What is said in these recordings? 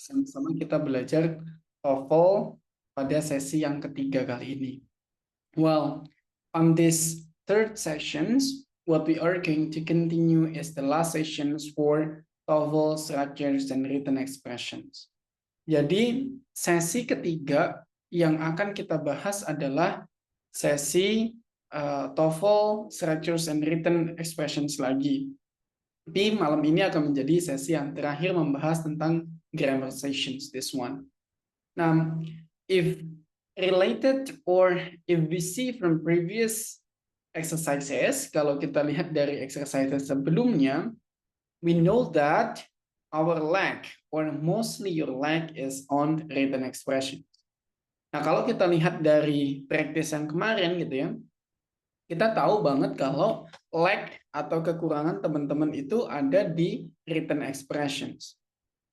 Sama-sama kita belajar TOEFL pada sesi yang ketiga kali ini. Well, on this third sessions, what we are going to continue is the last sessions for TOEFL structures and written expressions. Jadi, sesi ketiga yang akan kita bahas adalah sesi TOEFL structures and written expressions lagi. Tapi malam ini akan menjadi sesi yang terakhir membahas tentang grammar sessions, this one. Now, if related or if we see from previous exercises, kalau kita lihat dari exercises sebelumnya, we know that our lag or mostly your lag is on written expression. Nah, kalau kita lihat dari practice yang kemarin gitu ya, kita tahu banget kalau lag atau kekurangan teman-teman itu ada di written expressions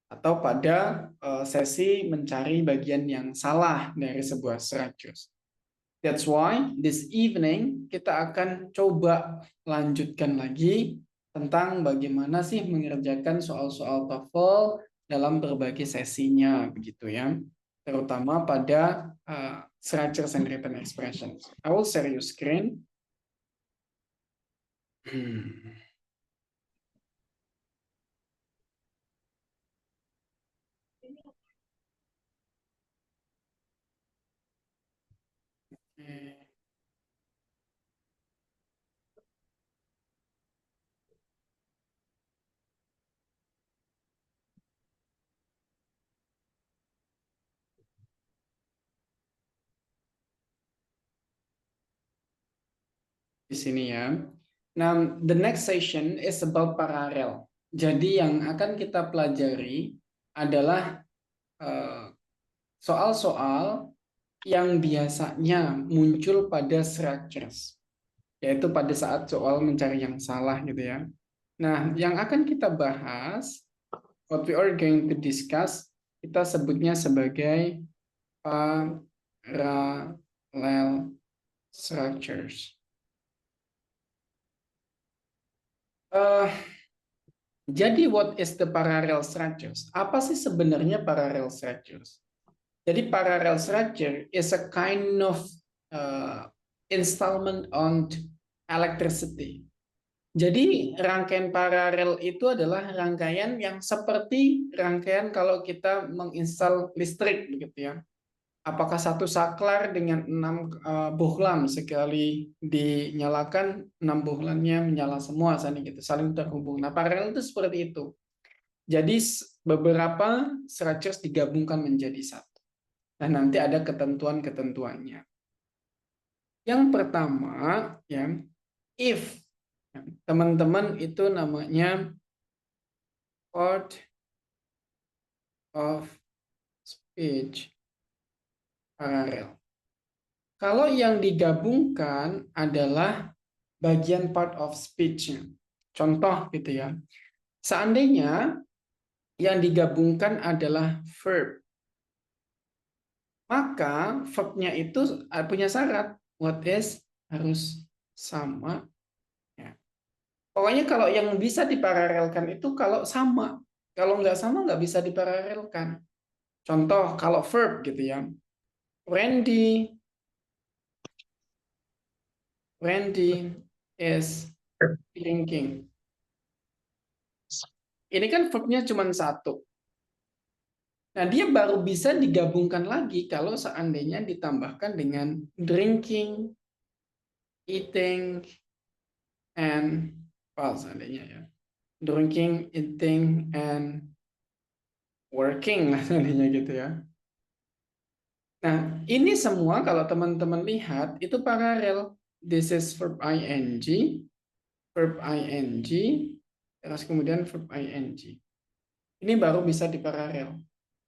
atau pada sesi mencari bagian yang salah dari sebuah structures. That's why this evening kita akan coba lanjutkan lagi tentang bagaimana sih mengerjakan soal-soal TOEFL dalam berbagai sesinya begitu ya, terutama pada structures and written expressions. I will share your screen. Di sini ya. Now, the next session is about parallel. Jadi yang akan kita pelajari adalah soal-soal yang biasanya muncul pada structures, yaitu pada saat soal mencari yang salah gitu ya. Nah, yang akan kita bahas, what we are going to discuss, kita sebutnya sebagai parallel structures. Jadi what is the parallel structures? Apa sih sebenarnya parallel structures? Jadi parallel structure is a kind of installment on electricity. Jadi rangkaian paralel itu adalah rangkaian yang seperti rangkaian kalau kita menginstal listrik begitu ya. Apakah satu saklar dengan 6 bohlam sekali dinyalakan 6 bohlamnya menyala semua gitu, saling terhubung. Nah, paralel itu seperti itu. Jadi beberapa structures digabungkan menjadi satu. Nah, nanti ada ketentuan-ketentuannya. Yang pertama ya, if teman-teman itu namanya part of speech parallel. Kalau yang digabungkan adalah bagian part of speech-nya. Contoh gitu ya. Seandainya yang digabungkan adalah verb, maka verb-nya itu punya syarat. What is harus sama. Ya. Pokoknya kalau yang bisa diparalelkan itu kalau sama. Kalau nggak sama nggak bisa diparalelkan. Contoh kalau verb gitu ya. Randy is drinking. Ini kan verbnya cuma satu. Nah, dia baru bisa digabungkan lagi kalau seandainya ditambahkan dengan drinking, eating, and seandainya ya. Drinking, eating, and working lah seandainya gitu ya. Nah, ini semua kalau teman-teman lihat itu paralel. This is verb ing, terus kemudian verb ing. Ini baru bisa diparalel.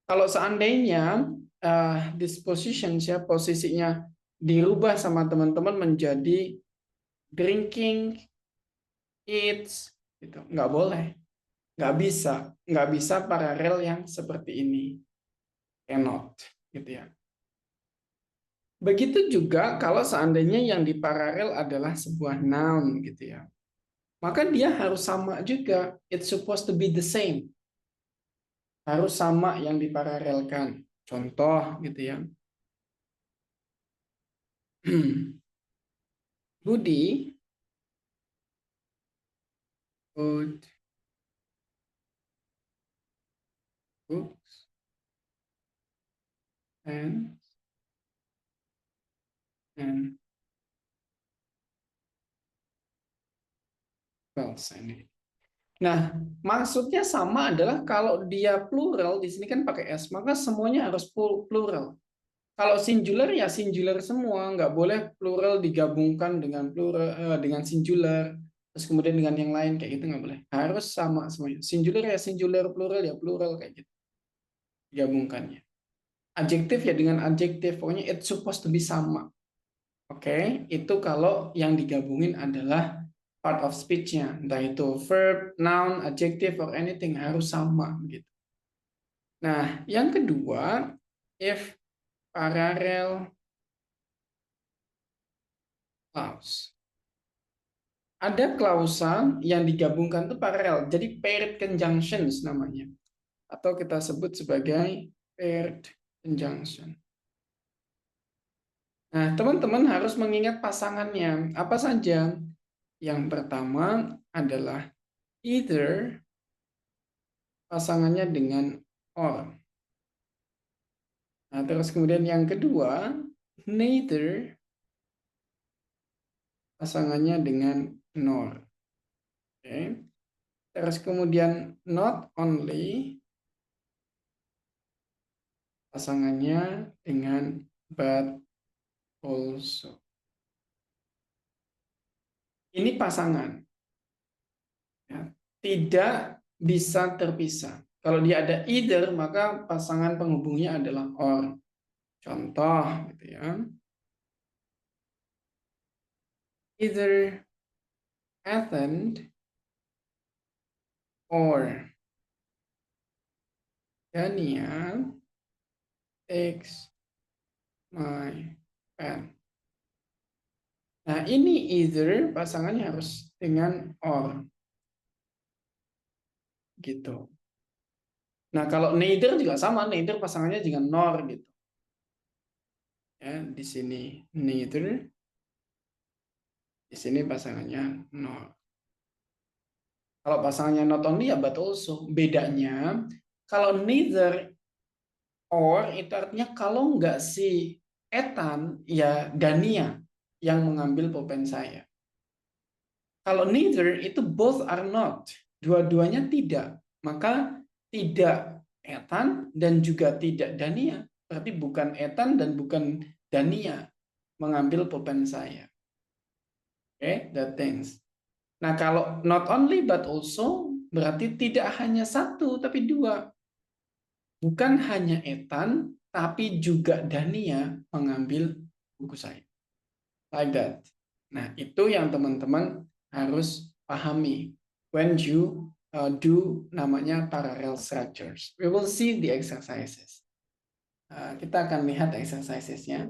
Kalau seandainya disposition ya, posisinya dirubah sama teman-teman menjadi drinking, eats, gitu, nggak boleh, nggak bisa paralel yang seperti ini, cannot, gitu ya. Begitu juga kalau seandainya yang diparalel adalah sebuah noun gitu ya. Maka dia harus sama juga. It's supposed to be the same. harus sama yang diparalelkan. Contoh gitu ya. Budi would books and bells. Nah, maksudnya sama adalah kalau dia plural di sini kan pakai s, maka semuanya harus plural. Kalau singular ya singular semua, nggak boleh plural digabungkan dengan plural dengan singular, terus kemudian dengan yang lain kayak gitu nggak boleh. Harus sama semuanya. Singular ya singular, plural ya plural kayak gitu. Gabungkannya. Adjektif ya dengan adjektif, pokoknya it's supposed to be sama. Oke, itu kalau yang digabungin adalah part of speech-nya, entah itu verb, noun, adjective, or anything harus sama gitu. Nah, yang kedua, if parallel clause. Ada klausa yang digabungkan itu parallel, jadi paired conjunctions namanya, atau kita sebut sebagai paired conjunction. Nah, teman-teman harus mengingat pasangannya. Apa saja? Yang pertama adalah either pasangannya dengan or. Nah, terus kemudian yang kedua, neither pasangannya dengan nor. Oke. Terus kemudian not only pasangannya dengan but also. Ini pasangan. Ya. Tidak bisa terpisah. Kalau dia ada either, maka pasangan penghubungnya adalah or. Contoh, gitu ya. Either Ethan or Dania takes my pen. Nah, ini either pasangannya harus dengan or. Gitu. Nah, kalau neither juga sama, neither pasangannya dengan nor gitu. Ya, di sini neither, di sini pasangannya nor. Kalau pasangannya not only ya but also. Bedanya kalau neither or itu artinya kalau enggak si Ethan ya Dania yang mengambil pulpen saya. Kalau neither itu both are not. Dua-duanya tidak. Maka tidak Ethan dan juga tidak Dania. Berarti bukan Ethan dan bukan Dania mengambil pulpen saya. Oke, that things. Nah, kalau not only but also berarti tidak hanya satu tapi dua. Bukan hanya Ethan tapi juga Dania mengambil buku saya. Like that. Nah, itu yang teman-teman harus pahami when you do namanya parallel structures. We will see the exercises. Kita akan lihat exercisesnya.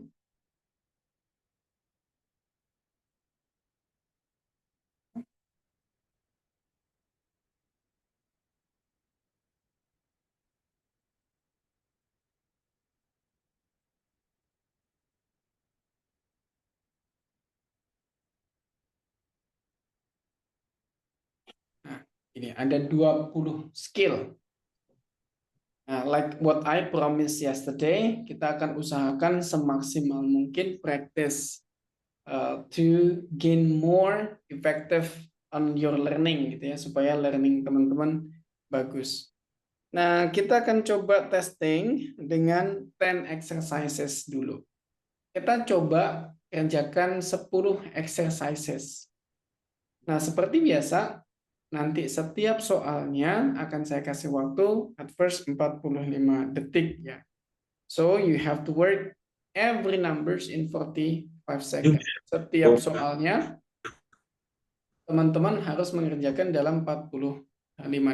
Nah, ini ada 20 skill. Nah, like what I promised yesterday, kita akan usahakan semaksimal mungkin practice to gain more effective on your learning gitu ya, supaya learning teman-teman bagus. Nah, kita akan coba testing dengan 10 exercises dulu. Kita coba kerjakan 10 exercises. Nah, seperti biasa, nanti setiap soalnya akan saya kasih waktu at first 45 detik ya. So you have to work every numbers in 45 seconds. Setiap soalnya teman-teman harus mengerjakan dalam 45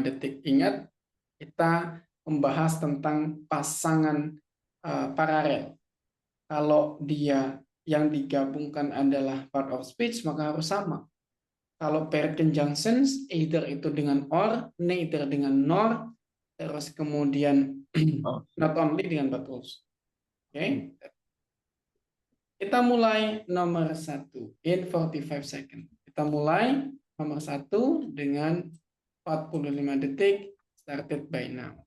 detik. Ingat, kita membahas tentang pasangan paralel. Kalau dia yang digabungkan adalah part of speech, maka harus sama. Kalau paired conjunctions, either itu dengan or, neither dengan nor, terus kemudian Oh, not only dengan but also. Oke, kita mulai nomor 1 in 45 second. Kita mulai nomor 1 dengan 45 detik, started by now.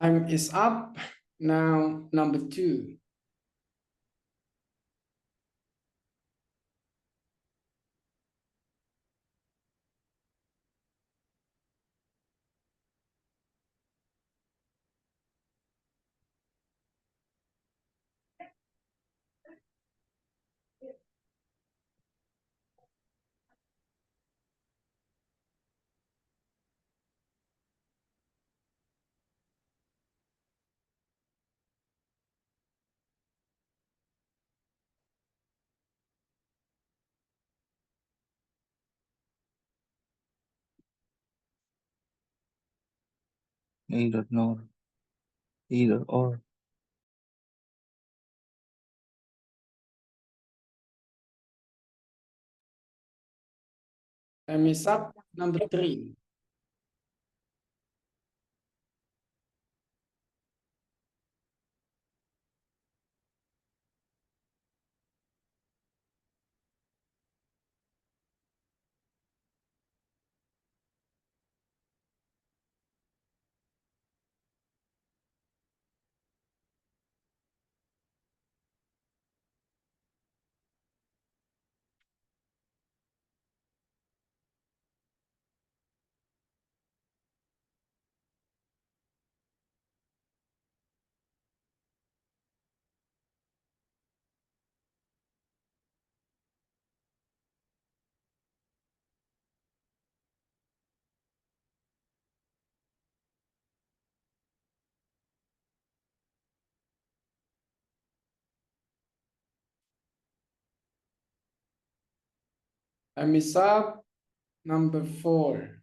Time is up. Now, number 2. neither nor, either or. Time is up. Number 3. Time is up. Number 4.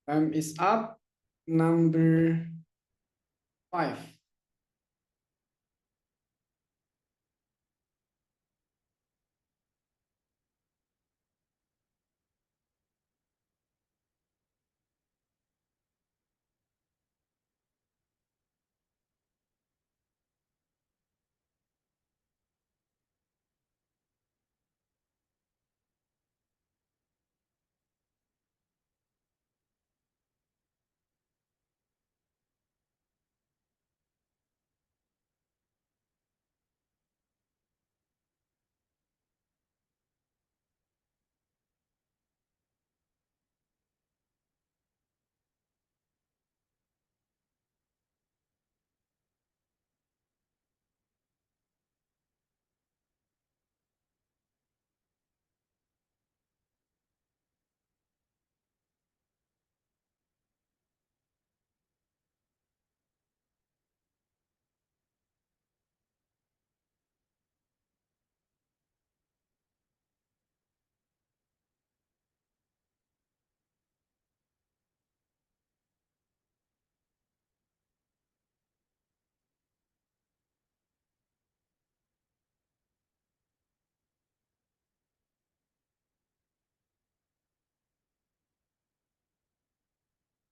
Time is up. Number 5.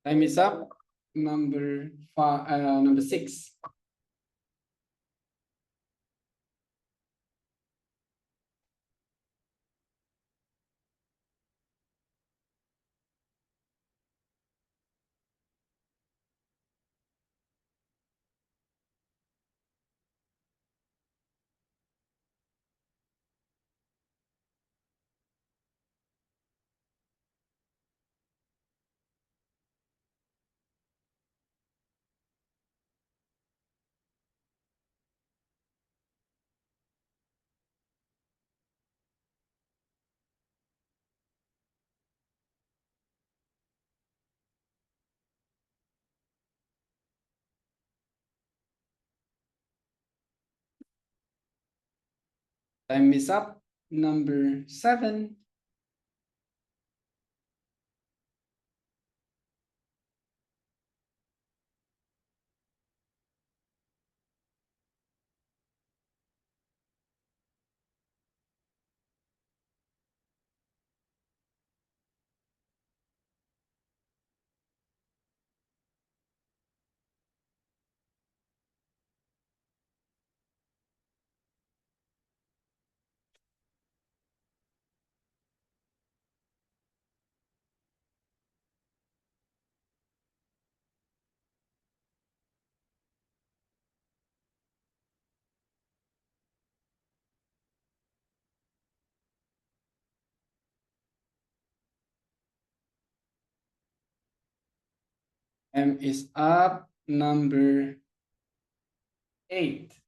Time is up. Number 6. Time is up. Number 7. Time is up. Number 8.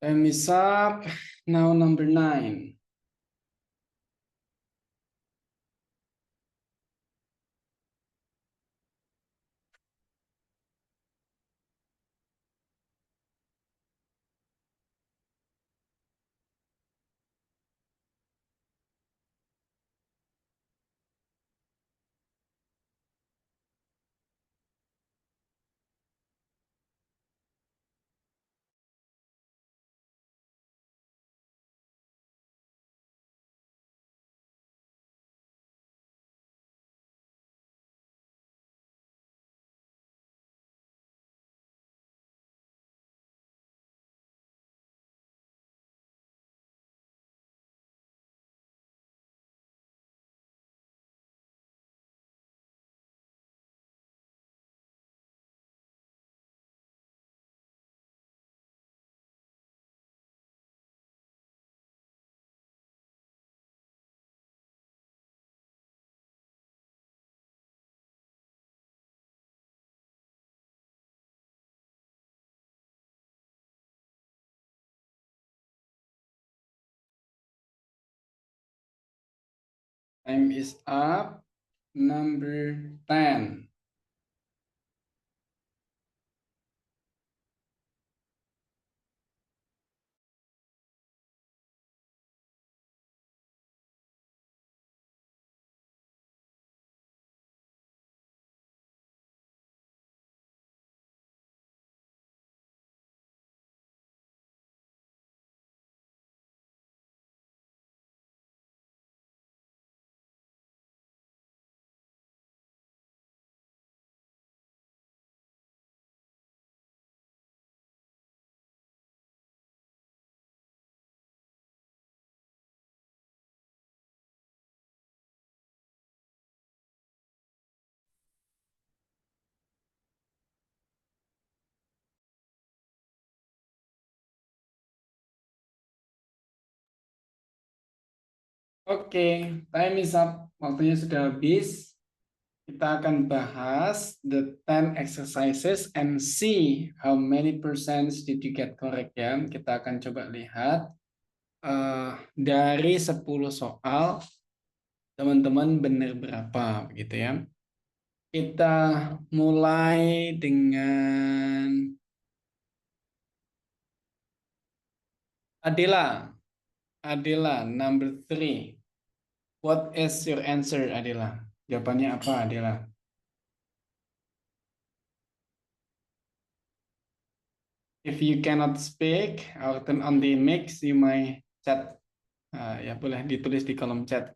Time is up. Now number 9. Time is up. Number 10. Oke, time is up. Waktunya sudah habis. Kita akan bahas the 10 exercises and see how many percents did you get correct ya. Kita akan coba lihat dari 10 soal teman-teman benar berapa begitu ya. Kita mulai dengan Adela. Adela, number 3. What is your answer, Adela? Jawabannya apa, Adela? If you cannot speak or turn on the mic, you may chat. Ya boleh ditulis di kolom chat.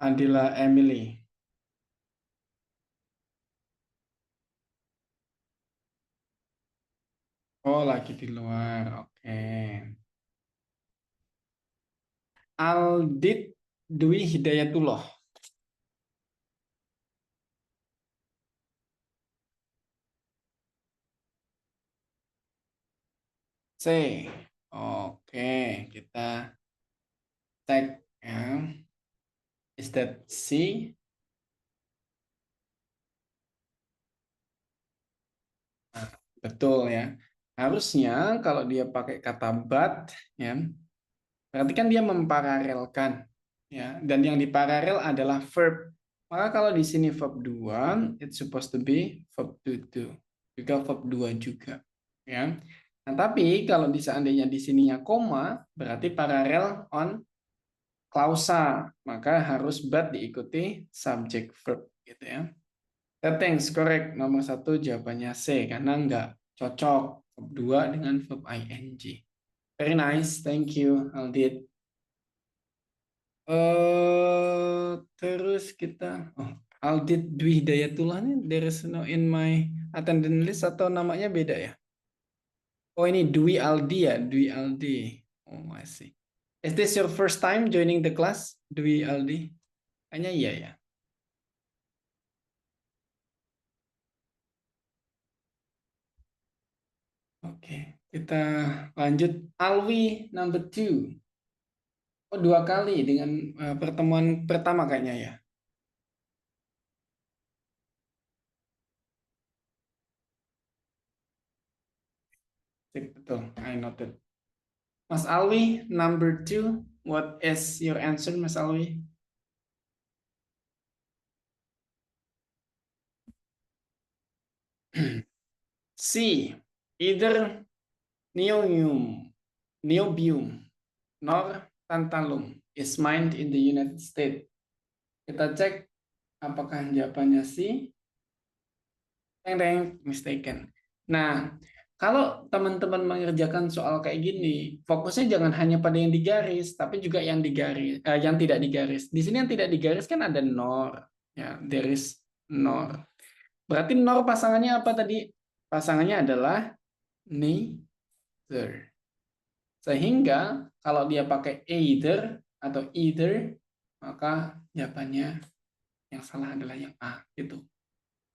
Adila Emily. Oh, lagi di luar. Oke. Aldit Dwi Hidayatullah. C. Oke, kita cek ya. Is that C? Nah, betul ya. Harusnya kalau dia pakai kata but ya, berarti kan dia memparalelkan ya, dan yang diparalel adalah verb. Maka kalau di sini verb 2, it's supposed to be verb to do. Juga verb 2 juga ya. Nah, tapi kalau seandainya di sininya koma, berarti paralel on klausa, maka harus but diikuti subject verb gitu ya. Thanks, correct. Nomor 1 jawabannya C karena nggak cocok verb 2 dengan verb ing. Very nice, thank you, Aldit. Terus kita, Aldit Dwi Hidayatullah nih, there is no in my attendance list atau namanya beda ya? Oh ini Dwi Aldi ya, Dwi Aldi. Oh I see. Is this your first time joining the class, Dwi Aldi? Kayaknya iya ya. Oke, kita lanjut. Alwi number 2. Oh 2 kali dengan pertemuan pertama kayaknya ya. Sip, betul, I noted. Mas Alwi, number 2. What is your answer, Mas Alwi? C. Either niobium, nor tantalum is mined in the United States. Kita cek apakah jawabannya C. Mistaken. Nah, kalau teman-teman mengerjakan soal kayak gini, fokusnya jangan hanya pada yang digaris, tapi juga yang digaris, yang tidak digaris. Di sini yang tidak digaris kan ada nor, ya, there is nor. Berarti nor pasangannya apa tadi? Pasangannya adalah neither. Sehingga kalau dia pakai either atau either, maka jawabannya yang salah adalah yang A, gitu.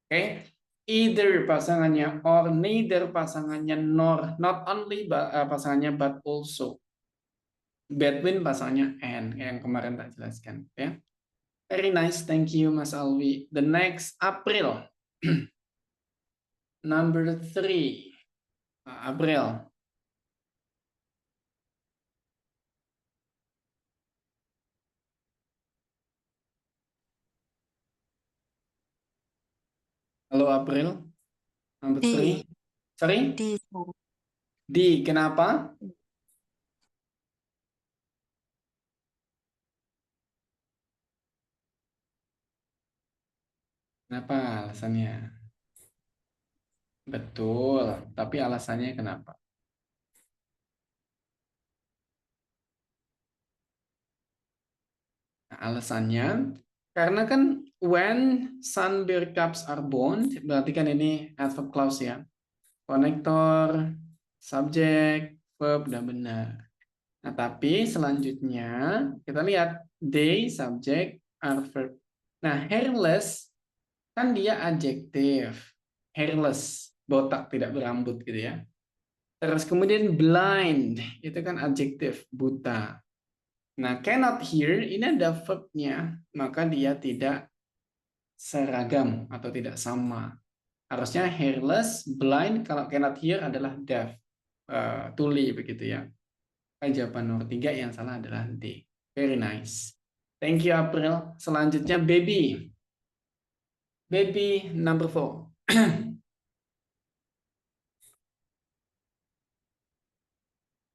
Oke? Either pasangannya or, neither pasangannya nor, not only pasangannya but also. Between pasangannya and, yang kemarin tak jelaskan. Ya. Very nice, thank you Mas Alwi. The next, April. Number 3. April. Halo April. Number 3. Sorry? D. Kenapa? Kenapa alasannya? Betul, tapi alasannya kenapa? Nah, alasannya karena kan when sun bear cubs are born, berarti kan ini adverb clause ya. Konektor, subjek, verb udah benar. Nah, tapi selanjutnya kita lihat they, subjek, are verb. Nah, hairless kan dia adjektif. Hairless, botak tidak berambut gitu ya. Terus kemudian blind, itu kan adjektif, buta. Nah, cannot hear, ini ada verb-nya, maka dia tidak seragam atau tidak sama. Harusnya hairless, blind, kalau cannot hear adalah deaf, tuli begitu ya. Jawaban nomor 3 yang salah adalah D. Very nice. Thank you, April. Selanjutnya, baby. Baby number 4.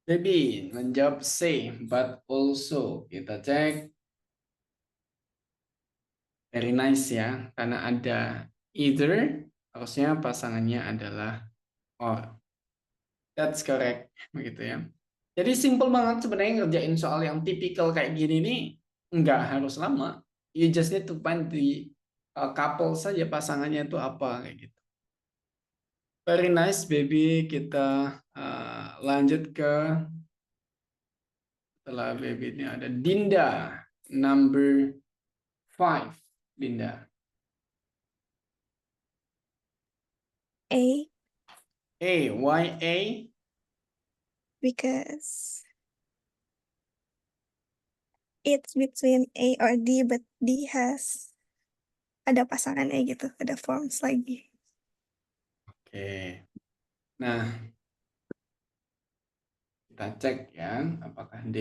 Baby, menjawab C, but also. Kita cek. Very nice ya, karena ada either, harusnya pasangannya adalah or. That's correct, begitu ya. Jadi simple banget sebenarnya ngerjain soal yang tipikal kayak gini nih, nggak harus lama. You just need to find the couple saja, pasangannya itu apa kayak gitu. Very nice, baby. Kita lanjut ke setelah baby ini ada Dinda, number 5. Dinda. A, A, why A? because it's between A or D, but D has ada pasangannya gitu, ada forms lagi. Oke. Nah, kita cek ya, apakah D?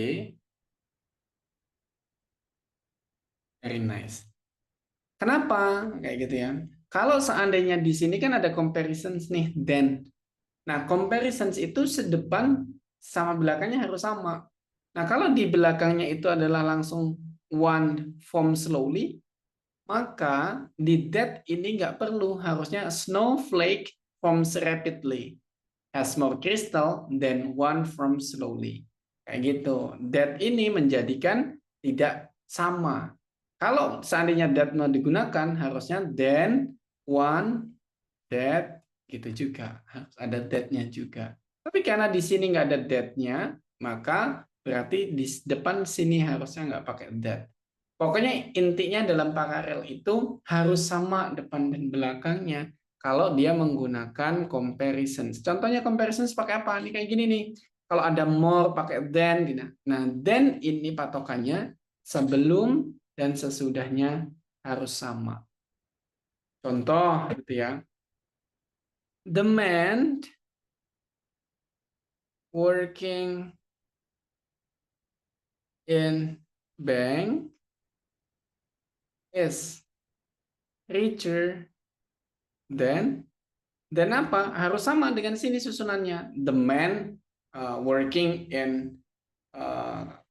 Very nice. Kenapa? Kayak gitu ya. Kalau seandainya di sini kan ada comparisons nih, then. Nah, comparisons itu sedepan sama belakangnya harus sama. Nah, kalau di belakangnya itu adalah langsung one form slowly, maka di that ini nggak perlu. Harusnya snowflake forms rapidly. Has more crystal than one form slowly. Kayak gitu. That ini menjadikan tidak sama. Kalau seandainya that mau digunakan, harusnya then, one, that, gitu juga. Harus ada that-nya juga. Tapi karena di sini nggak ada that-nya, maka berarti di depan sini harusnya nggak pakai that. Pokoknya intinya dalam paralel itu harus sama depan dan belakangnya. Kalau dia menggunakan comparisons. Contohnya comparisons pakai apa? Ini kayak gini nih. Kalau ada more pakai than. Gitu. Nah, then ini patokannya sebelum dan sesudahnya harus sama. Contoh gitu ya. The man working in bank is richer than apa? Harus sama dengan sini susunannya. The man working in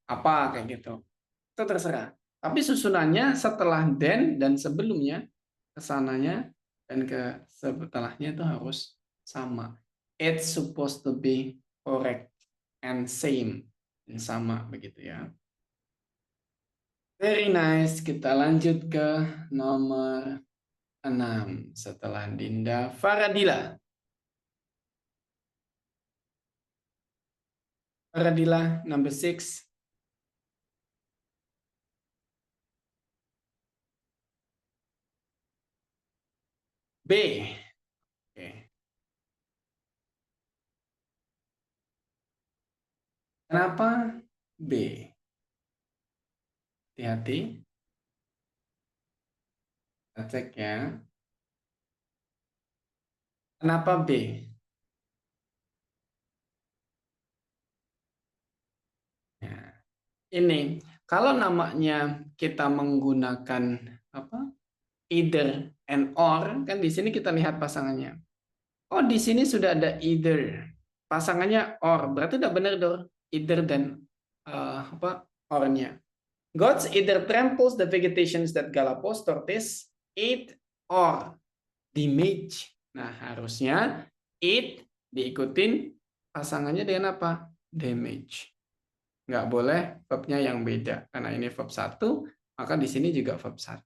apa kayak gitu. Itu terserah. Tapi susunannya setelah then dan sebelumnya kesananya dan ke setelahnya itu harus sama. It's supposed to be correct and same. Dan sama begitu ya. Very nice. Kita lanjut ke nomor 6 setelah Dinda. Faradila. Faradila number 6. B. Oke. Kenapa B? Hati-hati. Kita cek ya. Kenapa B? Nah, ini kalau namanya kita menggunakan apa? Either and or, kan di sini kita lihat pasangannya. Oh, di sini sudah ada either. Pasangannya or, berarti udah benar dong. Either dan apa? Or-nya. Gods either tramples the vegetations that Galapagos tortoise eat or damage. Nah, harusnya eat diikutin pasangannya dengan apa? Damage. Nggak boleh verbnya yang beda. Karena ini verb 1, maka di sini juga verb 1.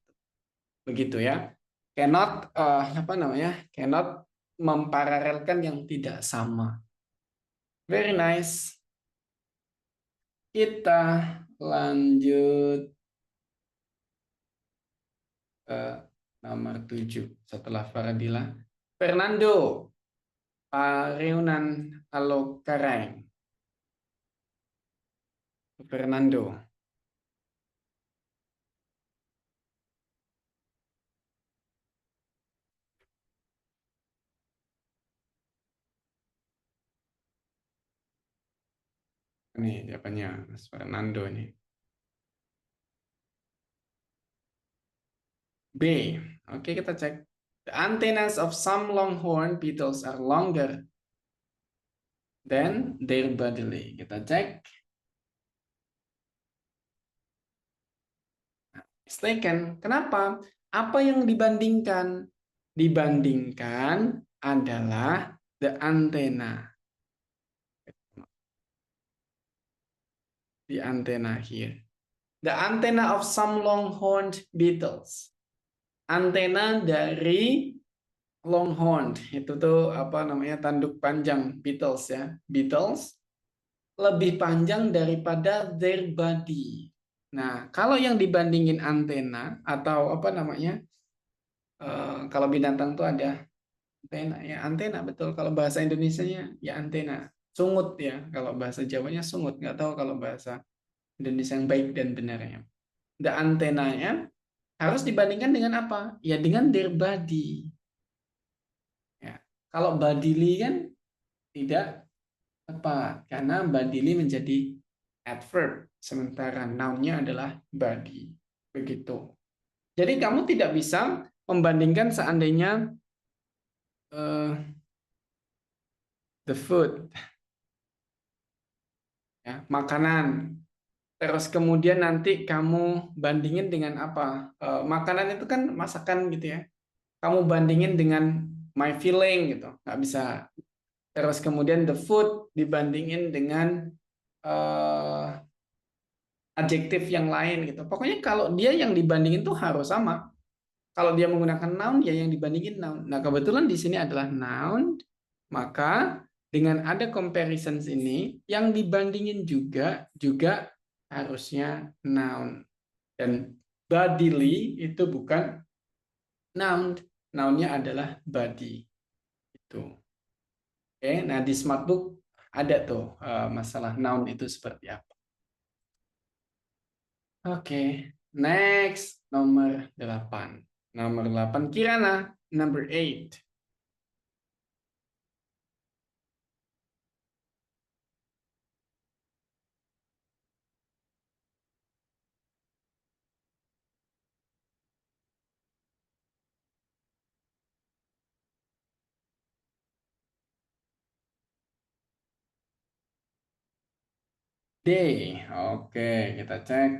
Begitu ya. Cannot apa namanya? Cannot memparalelkan yang tidak sama. Very nice. Kita lanjut ke nomor 7 setelah Faradila. Fernando. Pak Reunan Halo Kareng. Fernando. Ini jawabannya Mas Fernando ini. B. Oke, kita cek. The antennas of some longhorn beetles are longer than their body. Kita cek. Mistaken. Kenapa? Apa yang dibandingkan? Dibandingkan adalah the antenna. The antenna here. The antenna of some longhorned beetles. Antena dari longhorn itu tuh apa namanya, tanduk panjang beetles ya. Beetles lebih panjang daripada their body. Nah, kalau yang dibandingin antena atau apa namanya, kalau binatang tuh ada antena ya, antena betul. Kalau bahasa Indonesianya ya antena, sungut ya. Kalau bahasa Jawanya sungut, nggak tahu kalau bahasa Indonesia yang baik dan benarnya. The antenanya harus dibandingkan dengan apa? Ya dengan their body. Ya. Kalau bodily kan tidak tepat karena bodily menjadi adverb, sementara noun-nya adalah body. Begitu. Jadi kamu tidak bisa membandingkan seandainya the food, ya, makanan. Terus kemudian nanti kamu bandingin dengan apa? Makanan itu kan masakan gitu ya. Kamu bandingin dengan my feeling gitu, nggak bisa. Terus kemudian the food dibandingin dengan adjektif yang lain gitu. Pokoknya kalau dia yang dibandingin tuh harus sama. Kalau dia menggunakan noun, ya yang dibandingin noun. Nah, kebetulan di sini adalah noun, maka dengan ada comparisons ini, yang dibandingin juga harusnya noun. Dan bodily itu bukan noun. Nounnya adalah body. Itu. Oke, nah di Smartbook ada tuh masalah noun itu seperti apa. Oke, next nomor 8. Nomor 8 Kirana, number 8. D. Oke, kita cek.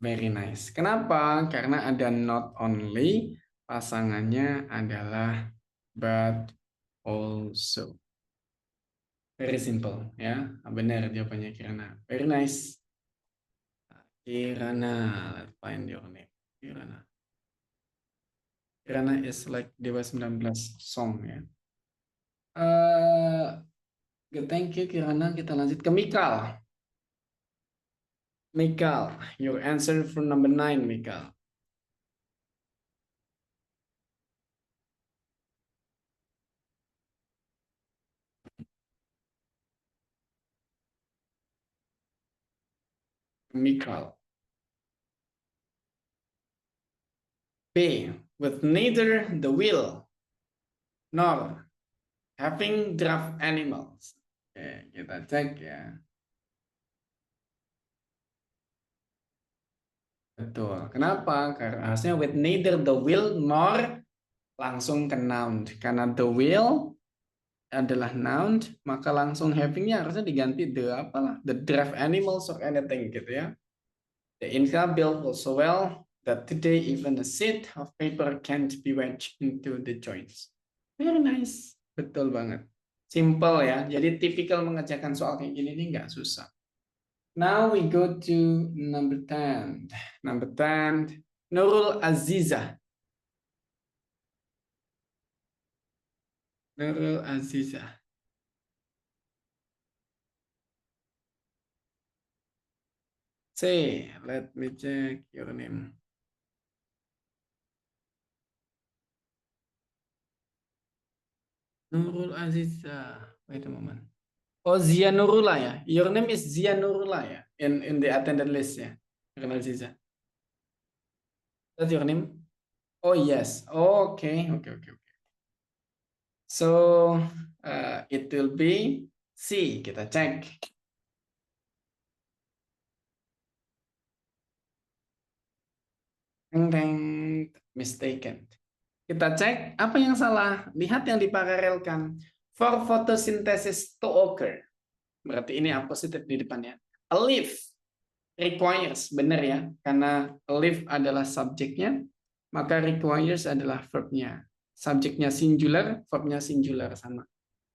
Very nice. Kenapa? Karena ada not only, pasangannya adalah but also. Very simple ya. Benar jawabannya Kirana. Very nice. Kirana, let's find your name. Kirana. Kirana is like Dewa 19 song ya. Thank you Kirana. Kita lanjut ke Mikal. Mikal, your answer for number 9, Mikal. Mikal. B. With neither the will nor having draft animals. Oke, kita cek ya. Betul. Kenapa? Karena harusnya with neither the will nor langsung ke noun. Karena the will adalah noun, maka langsung havingnya harusnya diganti the apalah, the draft animals or anything gitu ya. The Inca built also well that today even a sheet of paper can't be wedged into the joints. Very nice. Betul banget. Simple ya. Jadi tipikal mengerjakan soal kayak gini nih nggak susah. Now we go to number 10. Number 10, Nurul Aziza. Nurul Aziza. Say, let me check your name. Nurul Aziza. Wait a moment. Oh, Zia Nurullah ya. Your name is Zia Nurullah ya. In the attended list ya. Nurul Aziza. That's your name? Oh yes. Okay. So it will be C. Kita cek. Mistaken. Kita cek apa yang salah. Lihat yang diparalelkan. For photosynthesis to occur. Berarti ini yang positif di depannya. A leaf requires, benar ya. Karena a leaf adalah subjeknya, maka requires adalah verbnya. Subjeknya singular, verbnya singular sama.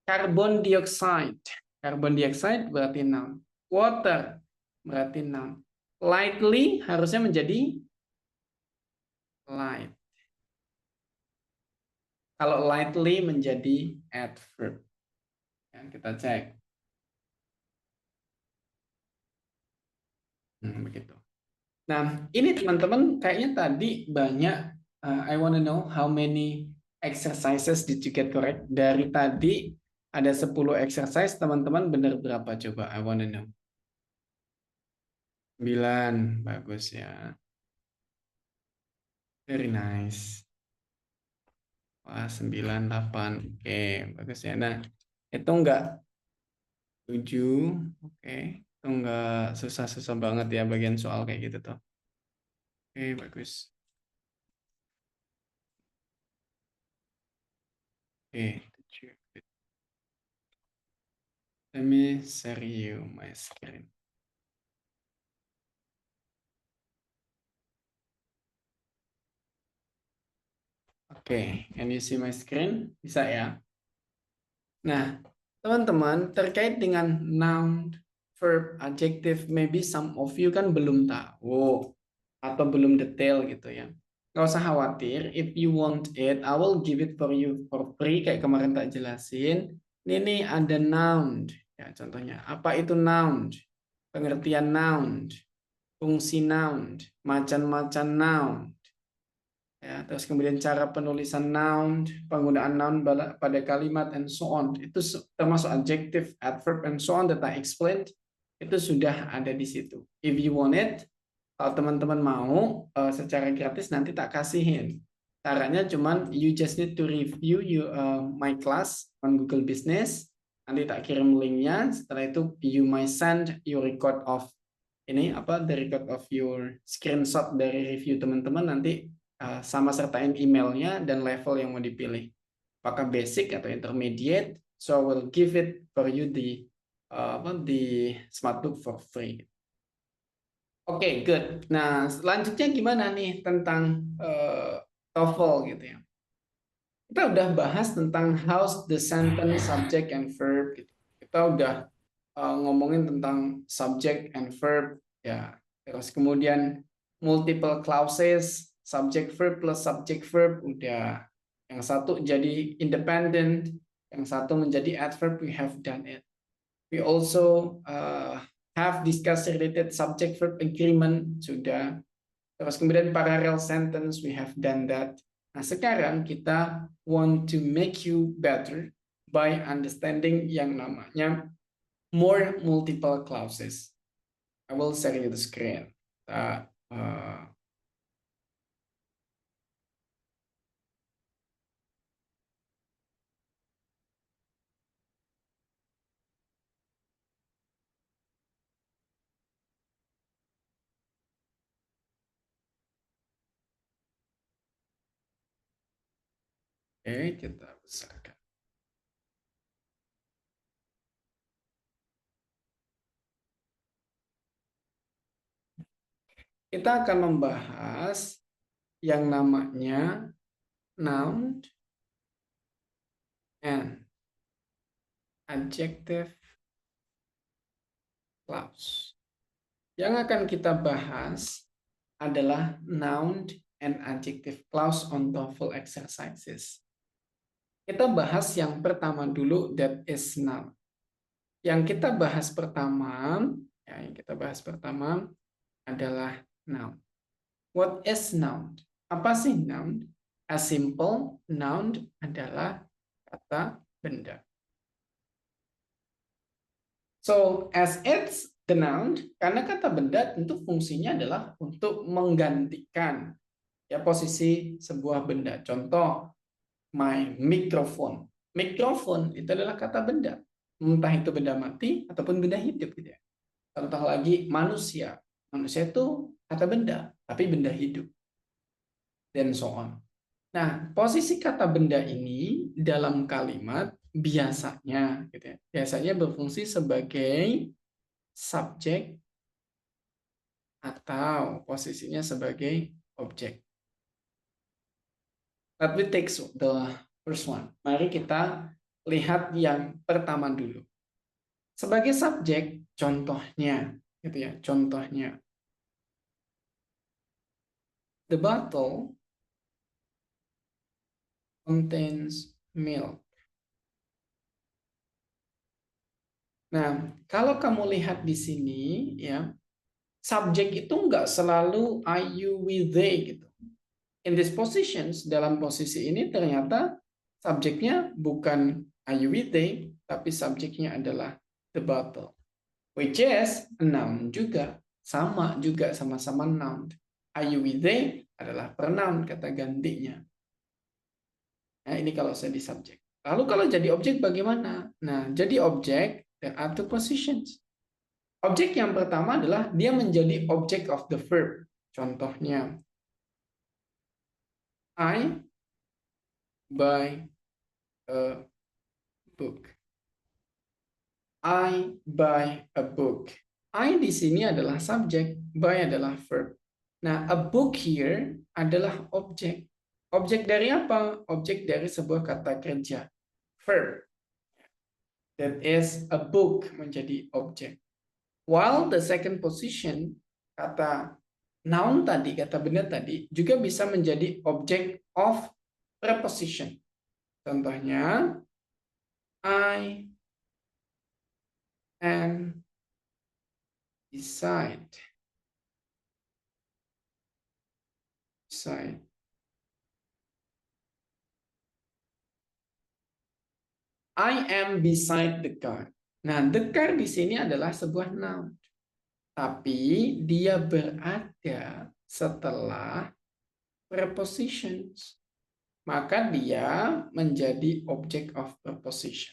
Carbon dioxide. Carbon dioxide berarti noun. Water berarti noun. Lightly harusnya menjadi light. Kalau lightly menjadi adverb. Ya, kita cek. Begitu. Nah, ini teman-teman kayaknya tadi banyak. I want to know how many exercises did you get correct? Dari tadi ada 10 exercise, teman-teman benar berapa coba? I want to know. 9, bagus ya. Very nice. Wah, 9, 8. Oke, bagus ya. Nah, itu enggak 7. Oke, itu enggak susah-susah banget ya bagian soal kayak gitu tuh. Oke, bagus. Oke, 7. Let me share you my screen. Oke, can you see my screen? Bisa ya? Nah, teman-teman, terkait dengan noun, verb, adjective, maybe some of you kan belum tahu atau belum detail gitu ya. Nggak usah khawatir, if you want it, I will give it for you for free, kayak kemarin tak jelasin. Ini ada noun, ya contohnya. Apa itu noun? Pengertian noun, fungsi noun, macam-macam noun. Ya, terus kemudian cara penulisan noun, penggunaan noun pada kalimat, and so on. Itu termasuk adjective, adverb, and so on that I explained. Itu sudah ada di situ. If you want it, kalau teman-teman mau, secara gratis nanti tak kasihin. Caranya cuman you just need to review my class on Google Business. Nanti tak kirim linknya. Setelah itu you might send your record of the record of your screenshot dari review teman-teman, nanti sama sertain emailnya dan level yang mau dipilih. Apakah basic atau intermediate? So I will give it for you the smart book for free. Oke, good. Nah, selanjutnya gimana nih tentang TOEFL gitu ya? Kita udah bahas tentang how's the sentence, subject, and verb. Gitu. Kita udah ngomongin tentang subject and verb, ya. Terus kemudian multiple clauses, subject verb plus subject verb, udah. Yang satu jadi independent, yang satu menjadi adverb, we have done it. We also have discussed related subject verb agreement, sudah. Terus kemudian parallel sentence, we have done that. Nah, sekarang kita want to make you better by understanding yang namanya more multiple clauses. I will share you the screen. Oke, kita besarkan. Kita akan membahas yang namanya noun and adjective clause. Yang akan kita bahas adalah noun and adjective clause on TOEFL exercises. Kita bahas yang pertama dulu, that is noun. Yang kita bahas pertama adalah noun. What is noun? Apa sih noun? A simple noun adalah kata benda. So, as it's the noun, karena kata benda tentu fungsinya adalah untuk menggantikan ya posisi sebuah benda. Contoh, my microphone. Microphone itu adalah kata benda. Entah itu benda mati ataupun benda hidup gitu ya. Contoh lagi manusia. Manusia itu kata benda, tapi benda hidup. Dan so on. Nah, posisi kata benda ini dalam kalimat biasanya gitu ya. Biasanya berfungsi sebagai subjek atau posisinya sebagai objek. Let me take the first one. Mari kita lihat yang pertama dulu. Sebagai subjek, contohnya gitu ya, contohnya. The bottle contains milk. Nah, kalau kamu lihat di sini ya, subjek itu nggak selalu I, you, we, they gitu. In these positions, dalam posisi ini ternyata subjeknya bukan I, you, we, they, tapi subjeknya adalah the bottle. Which is a noun juga. Sama juga, sama-sama noun. I, you, we, they adalah pronoun, kata gantinya. Nah, ini kalau saya di subjek. Lalu kalau jadi objek bagaimana? Nah, jadi objek, there are two positions. Objek yang pertama adalah dia menjadi object of the verb. Contohnya, I buy a book. I buy a book. I di sini adalah subjek, buy adalah verb. Nah, a book here adalah objek. Objek dari apa? Objek dari sebuah kata kerja. Verb. That is a book menjadi objek. While the second position, kata noun tadi, kata benda tadi, juga bisa menjadi object of preposition. Contohnya, I am beside. Beside. I am beside the car. Nah, the car di sini adalah sebuah noun. Tapi dia berada setelah prepositions. Maka dia menjadi object of preposition.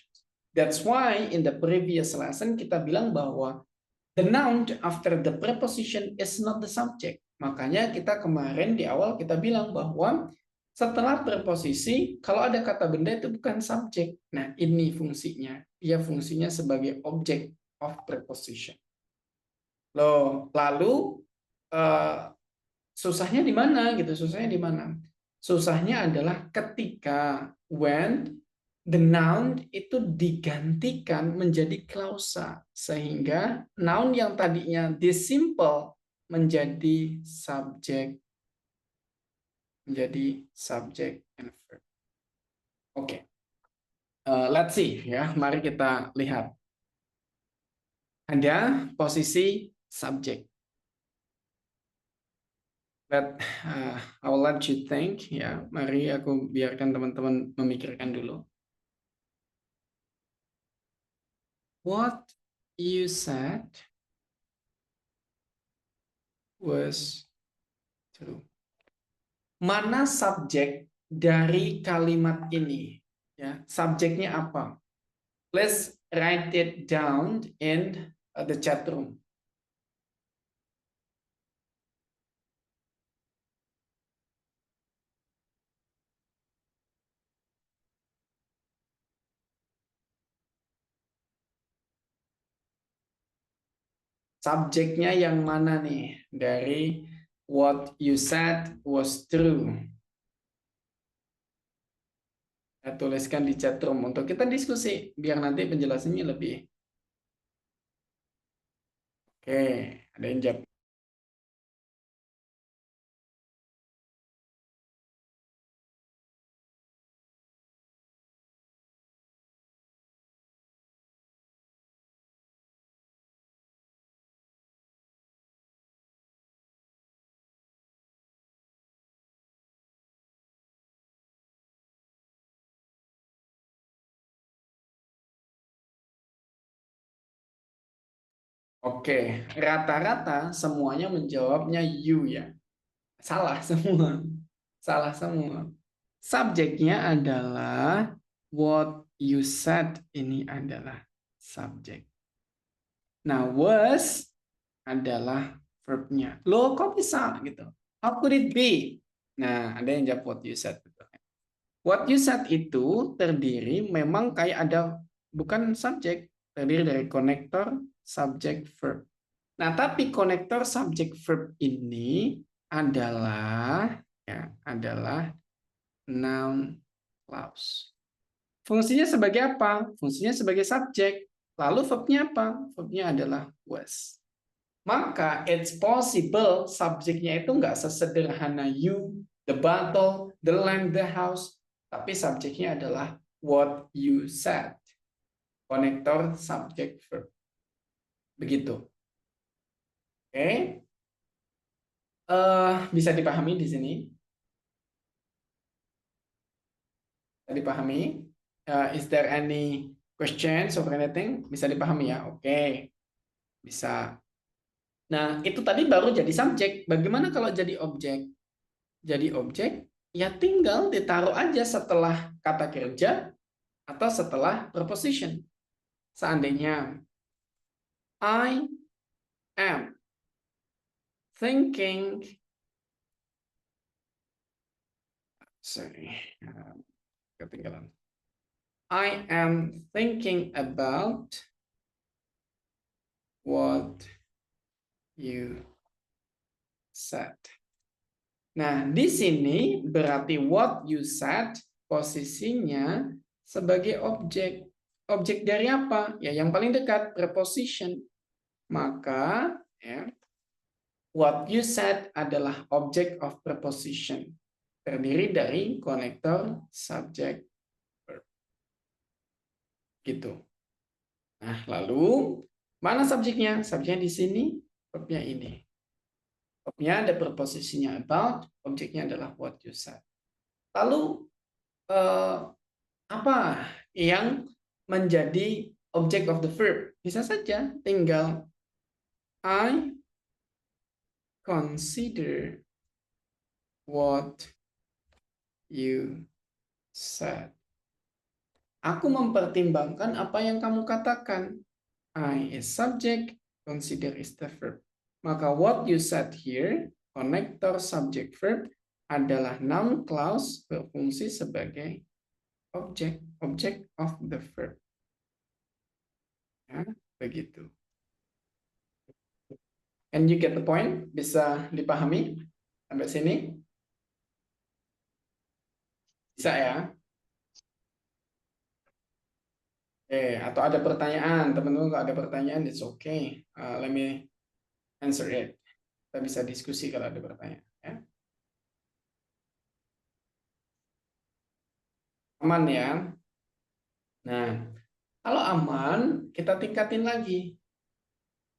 That's why in the previous lesson kita bilang bahwa the noun after the preposition is not the subject. Makanya kita kemarin di awal kita bilang bahwa setelah preposisi, kalau ada kata benda itu bukan subjek. Nah, ini fungsinya. Dia fungsinya sebagai object of preposition. Loh, lalu susahnya di mana gitu? Susahnya di mana? Susahnya adalah ketika when the noun itu digantikan menjadi klausa, sehingga noun yang tadinya this simple menjadi subjek and verb. Oke. Let's see ya. Mari kita lihat. Ada posisi subjek. I will let you think ya. Mari aku biarkan teman-teman memikirkan dulu. What you said was true. Mana subjek dari kalimat ini? Ya, subjeknya apa? Let's write it down in the chat room. Subjeknya yang mana nih? Dari what you said was true. Saya tuliskan di chat room untuk kita diskusi biar nanti penjelasannya lebih. Oke, ada yang jawab. Oke, rata-rata semuanya menjawabnya you ya. Salah semua. Salah semua. Subjeknya adalah what you said. Ini adalah subjek. Nah, was adalah verbnya. Loh, kok bisa gitu? How could it be? Nah, ada yang jawab what you said. What you said itu terdiri memang kayak ada bukan subjek, terdiri dari konektor, subjek, verb. Nah, tapi konektor subjek verb ini adalah noun clause. Fungsinya sebagai apa? Fungsinya sebagai subjek. Lalu verbnya apa? Verbnya adalah was. Maka it's possible subjeknya itu nggak sesederhana you, the bottle, the lamp, the house. Tapi subjeknya adalah what you said. Konektor subjek verb. Begitu. Oke. Bisa dipahami di sini? Bisa dipahami? Is there any questions or anything? Bisa dipahami ya? Oke. Bisa. Nah, itu tadi baru jadi subjek. Bagaimana kalau jadi objek? Jadi objek, ya tinggal ditaruh aja setelah kata kerja atau setelah preposition. Seandainya, I am thinking, ketinggalan. I am thinking about what you said. Nah, di sini berarti what you said posisinya sebagai objek. Objek dari apa? Ya, yang paling dekat, preposition. Maka, ya, what you said adalah object of preposition. Terdiri dari konektor, subject, verb. Gitu. Nah, lalu mana subjeknya? Subjeknya di sini, verbnya ini. Verbnya ada preposisinya about, objeknya adalah what you said. Lalu apa yang menjadi object of the verb? Bisa saja tinggal I consider what you said. Aku mempertimbangkan apa yang kamu katakan. I is subject, consider is the verb. Maka what you said here, konektor subject verb, adalah noun clause berfungsi sebagai object of the verb. Ya, begitu. And you get the point? Bisa dipahami sampai sini? Bisa ya? Atau ada pertanyaan, teman-teman kalau ada pertanyaan, it's okay. Let me answer it. Kita bisa diskusi kalau ada pertanyaan. Ya. Aman ya? Nah, kalau aman, kita tingkatin lagi.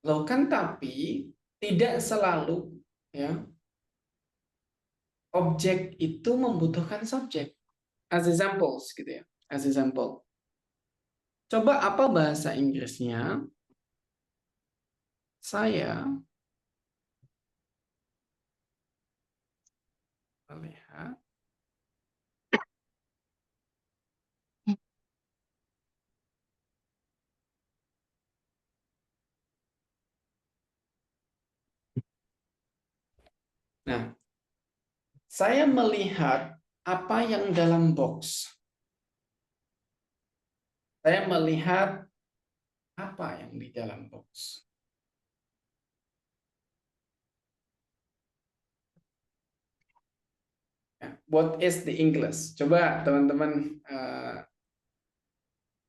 Loh kan tapi tidak selalu ya objek itu membutuhkan subjek. As examples gitu ya. As example. Coba apa bahasa Inggrisnya? Saya melihat Nah, saya melihat apa yang dalam box. Saya melihat apa yang di dalam box. What is the English? Coba teman-teman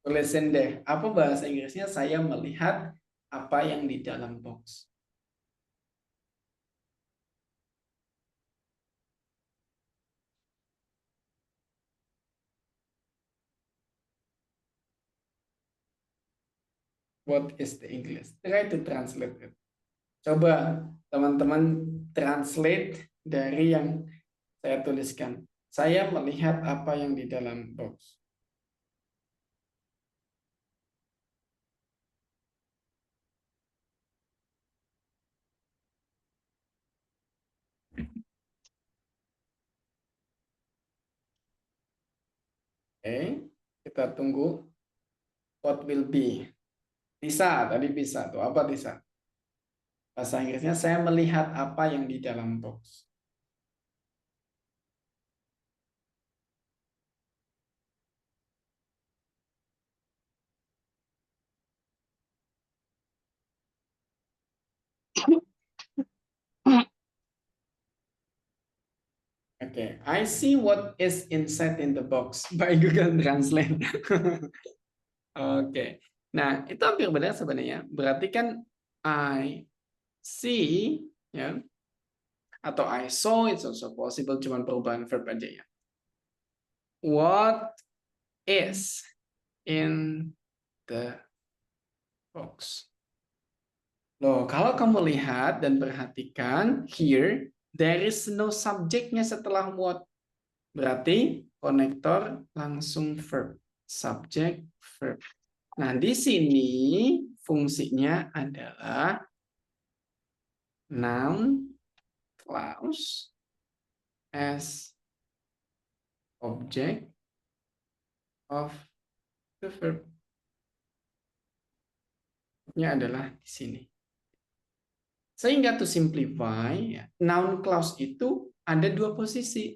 tulisin deh. Apa bahasa Inggrisnya saya melihat apa yang di dalam box. What is the English? Try to translate it. Coba teman-teman translate dari yang saya tuliskan. Saya melihat apa yang di dalam box. Kita tunggu. What will be? Bisa, tadi bisa tuh. Apa bisa? Bahasa Inggrisnya saya melihat apa yang di dalam box. Oke, I see what is inside in the box by Google Translate. Oke, nah itu hampir benar sebenarnya. Berarti kan I see, ya, atau I saw, it's also possible, cuman perubahan verb aja ya. What is in the box? Loh, kalau kamu lihat dan perhatikan, here, there is no subjeknya setelah what. Berarti konektor langsung verb. Subject, verb. Nah, di sini fungsinya adalah noun clause as object of the verb. Nya adalah di sini. Sehingga to simplify, noun clause itu ada dua posisi.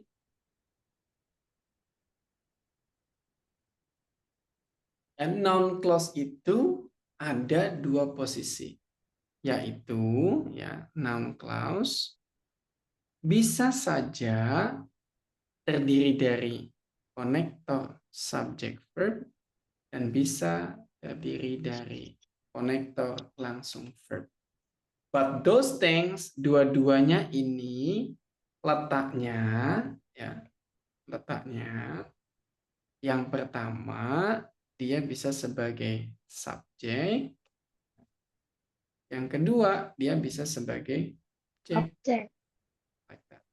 Dan noun clause itu ada dua posisi, yaitu ya noun clause bisa saja terdiri dari konektor subject verb dan bisa terdiri dari konektor langsung verb. But those things, dua-duanya ini letaknya ya, letaknya yang pertama dia bisa sebagai subjek, yang kedua dia bisa sebagai objek. Like that.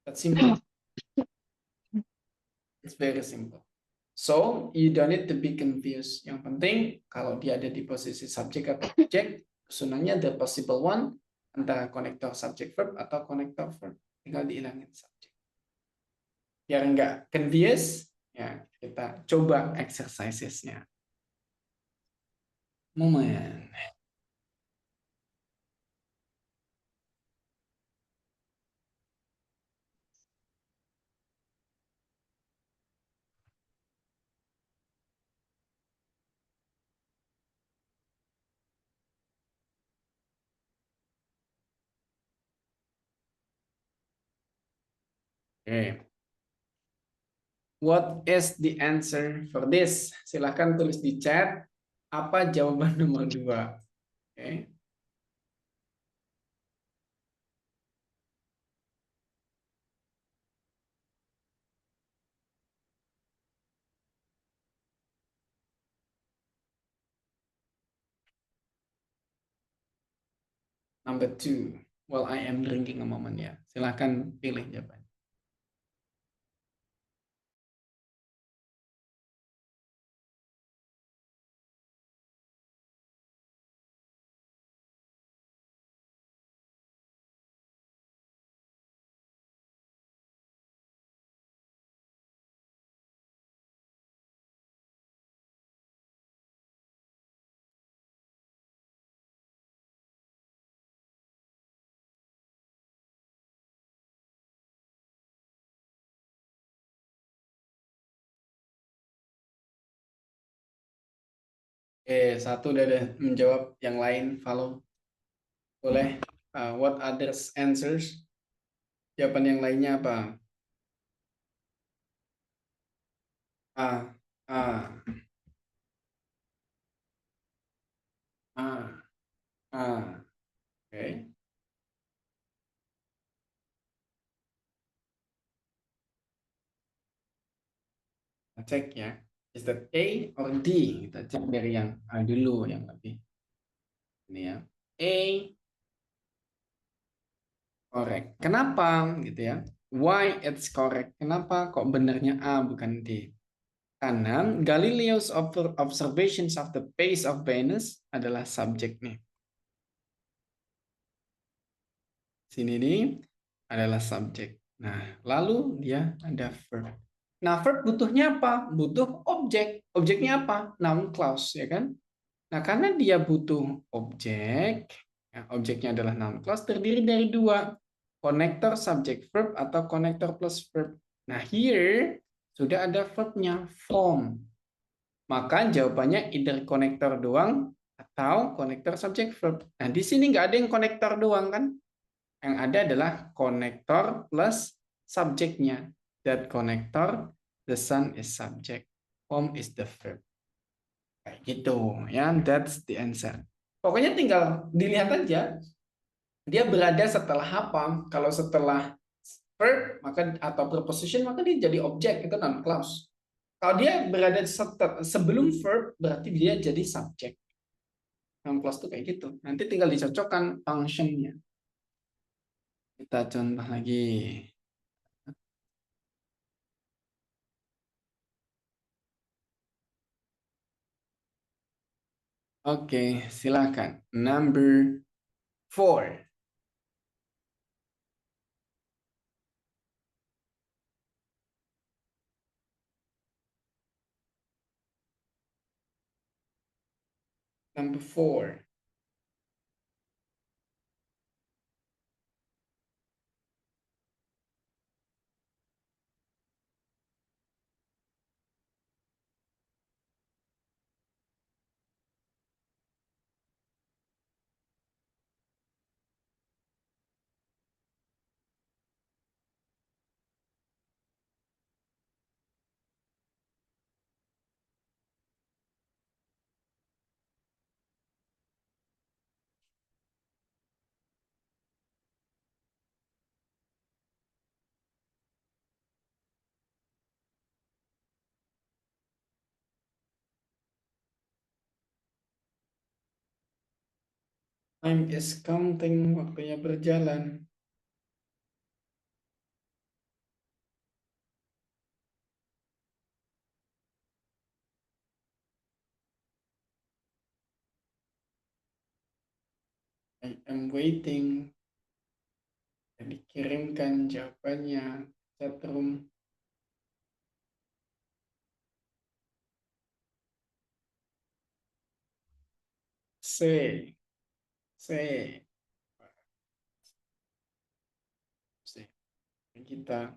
That's simple. It's very simple. So you don't need to be confused. Yang penting kalau dia ada di posisi subjek atau objek, susunannya the possible one antara konektor subject verb atau konektor verb. Tinggal dihilangin subjek. Biar nggak confused, ya kita coba exercisesnya. Moment. Oke. What is the answer for this? Silahkan tulis di chat apa jawaban nomor 2. Oke. Number 2. While I am drinking a moment ya. Silahkan pilih jawaban. Satu udah ada menjawab, yang lain follow. Boleh. What others answers? Jawaban yang lainnya apa? A, A, A, A. Oke. Kita cek ya. Is that A or D? Kita cek dari yang A dulu, yang lebih. Ini ya. A. Correct. Kenapa gitu ya? Why it's correct? Kenapa kok benernya A bukan D? Karena Galileo's observations of the phase of Venus adalah subjek nih. Sini nih adalah subjek. Nah, lalu dia ada verb. Nah, verb butuhnya apa? Butuh objek. Objeknya apa? Noun clause, ya kan? Nah, karena dia butuh objek, ya, objeknya adalah noun clause, terdiri dari dua, konektor subject verb atau konektor plus verb. Nah, here sudah ada verbnya, form. Maka jawabannya either konektor doang atau konektor subject verb. Nah, di sini nggak ada yang konektor doang kan? Yang ada adalah konektor plus subjeknya. That connector, the sun is subject, form is the verb. Kayak gitu ya, that's the answer. Pokoknya tinggal dilihat aja dia berada setelah apa. Kalau setelah verb maka atau preposition maka dia jadi objek, itu non clause. Kalau dia berada sebelum verb berarti dia jadi subjek. Non clause itu kayak gitu. Nanti tinggal dicocokkan functionnya. Kita contoh lagi. Oke, silakan. Number 4. Number 4. Time is counting, waktunya berjalan. I am waiting. Dikirimkan jawabannya chatroom. C. C. C. Kita.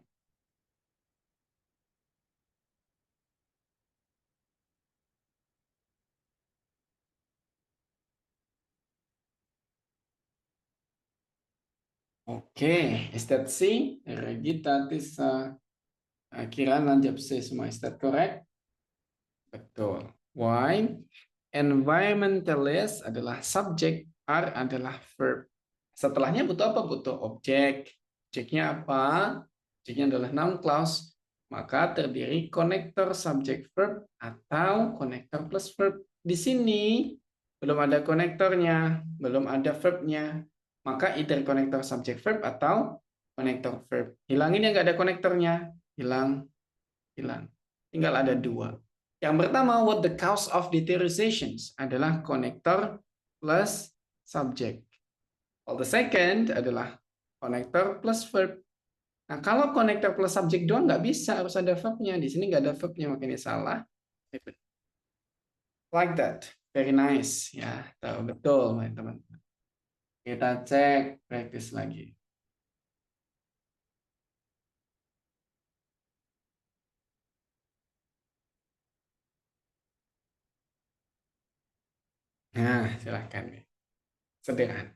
Oke, is that C? Regita, Tisa, Kirana, jawab C semua. Is that correct? Betul. Why? Environmentalist adalah subjek, are adalah verb. Setelahnya butuh apa? Butuh objek. Objeknya apa? Objeknya adalah noun clause. Maka terdiri konektor subject verb atau konektor plus verb. Di sini belum ada konektornya, belum ada verbnya. Maka either konektor subject verb atau konektor verb. Hilangin yang nggak ada konektornya. Hilang, hilang. Tinggal ada dua. Yang pertama, what the cause of deteriorations adalah konektor plus subject. All the second adalah konektor plus verb. Nah, kalau konektor plus subject doang nggak bisa, harus ada verbnya. Di sini nggak ada verbnya, makanya salah. Like that. Very nice. Ya, tahu betul, teman-teman. Kita cek, practice lagi. Nah, silahkan. Sederhana.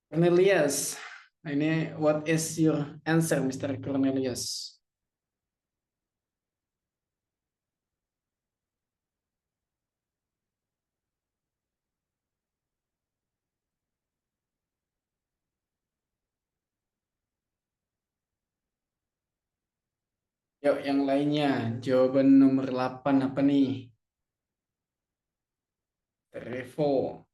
Cornelius, ini what is your answer, Mr. Cornelius? Yuk, yang lainnya. Jawaban nomor 8 apa nih? Revo.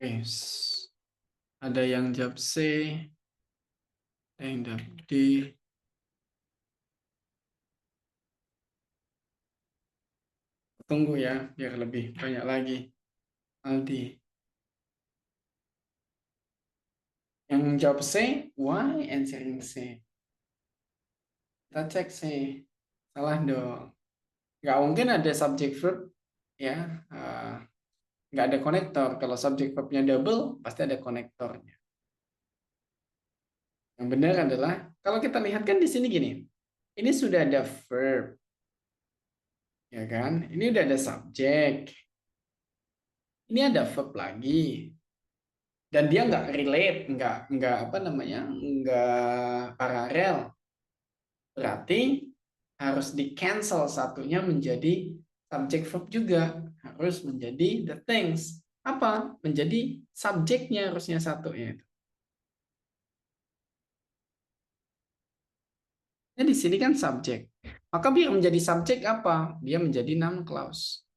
Yes. Ada yang jawab C, ada yang jawab D. Tunggu ya, biar lebih banyak lagi. Aldi. Yang jawab C, why answering C? Kita cek C. Salah dong. Nggak mungkin ada subject verb, ya. Nggak ada konektor. Kalau subject verbnya double, pasti ada konektornya. Yang benar adalah, kalau kita lihat kan di sini gini. Ini sudah ada verb. Ya kan? Ini udah ada subjek. Ini ada verb lagi. Dan dia nggak relate, nggak apa namanya, nggak paralel. Berarti harus di cancel satunya menjadi subject verb juga. Harus menjadi the things. Apa? Menjadi subjeknya harusnya satunya itu. Nah, di sini kan subjek. Maka biar menjadi subjek apa? Dia menjadi noun clause.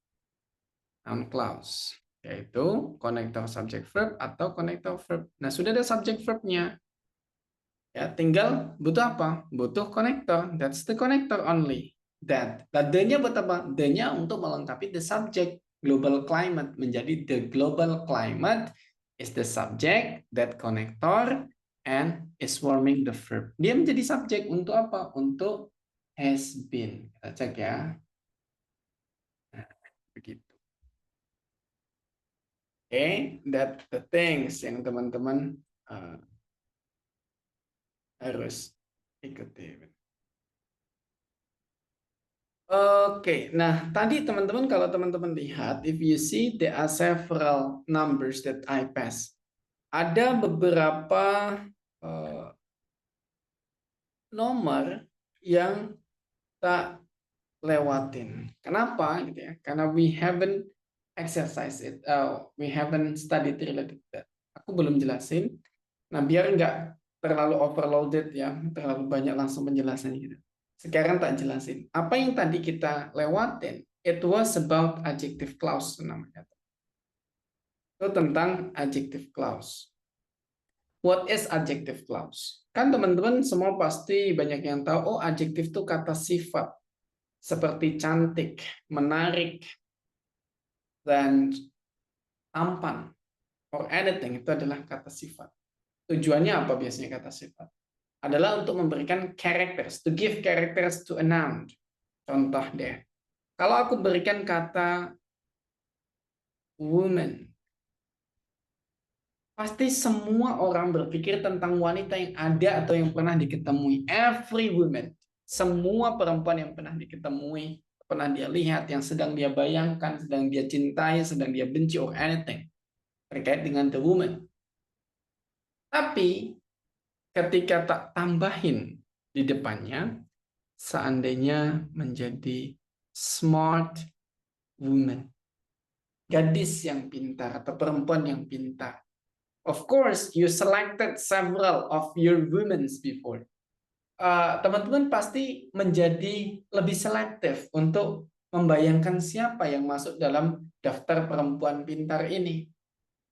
Noun clause. Yaitu konektor subject verb atau konektor verb. Nah, sudah ada subject verbnya. Ya, tinggal butuh apa? Butuh konektor. That's the connector only. That. Nah, the-nya buat apa? The-nya untuk melengkapi the subject. Global climate menjadi the global climate is the subject, that connector, and is forming the verb. Dia menjadi subjek untuk apa? Untuk has been. Kita cek ya. Nah, begitu. Oke, that the things yang teman-teman harus ikuti. Oke, nah tadi teman-teman kalau teman-teman lihat, if you see there are several numbers that I pass. Ada beberapa nomor yang tak lewatin. Kenapa? Gitu ya? Karena we haven't exercise it, we haven't studied related to that. Aku belum jelasin. Nah, biar nggak terlalu overloaded ya, terlalu banyak langsung penjelasannya gitu. Sekarang tak jelasin. Apa yang tadi kita lewatin, it was about adjective clause namanya. Itu tentang adjective clause. What is adjective clause? Kan teman-teman semua pasti banyak yang tahu, oh adjective itu kata sifat. Seperti cantik, menarik, dan tampan, or anything, itu adalah kata sifat. Tujuannya apa biasanya kata sifat? Adalah untuk memberikan characters, to give characters to a noun. Contoh deh, kalau aku berikan kata woman, pasti semua orang berpikir tentang wanita yang ada atau yang pernah diketemui. Every woman, semua perempuan yang pernah diketemui, pernah dia lihat, yang sedang dia bayangkan, sedang dia cintai, sedang dia benci, or anything terkait dengan the woman. Tapi ketika tak tambahin di depannya, seandainya menjadi smart woman, gadis yang pintar atau perempuan yang pintar. Of course, you selected several of your women before. Teman-teman pasti menjadi lebih selektif untuk membayangkan siapa yang masuk dalam daftar perempuan pintar ini.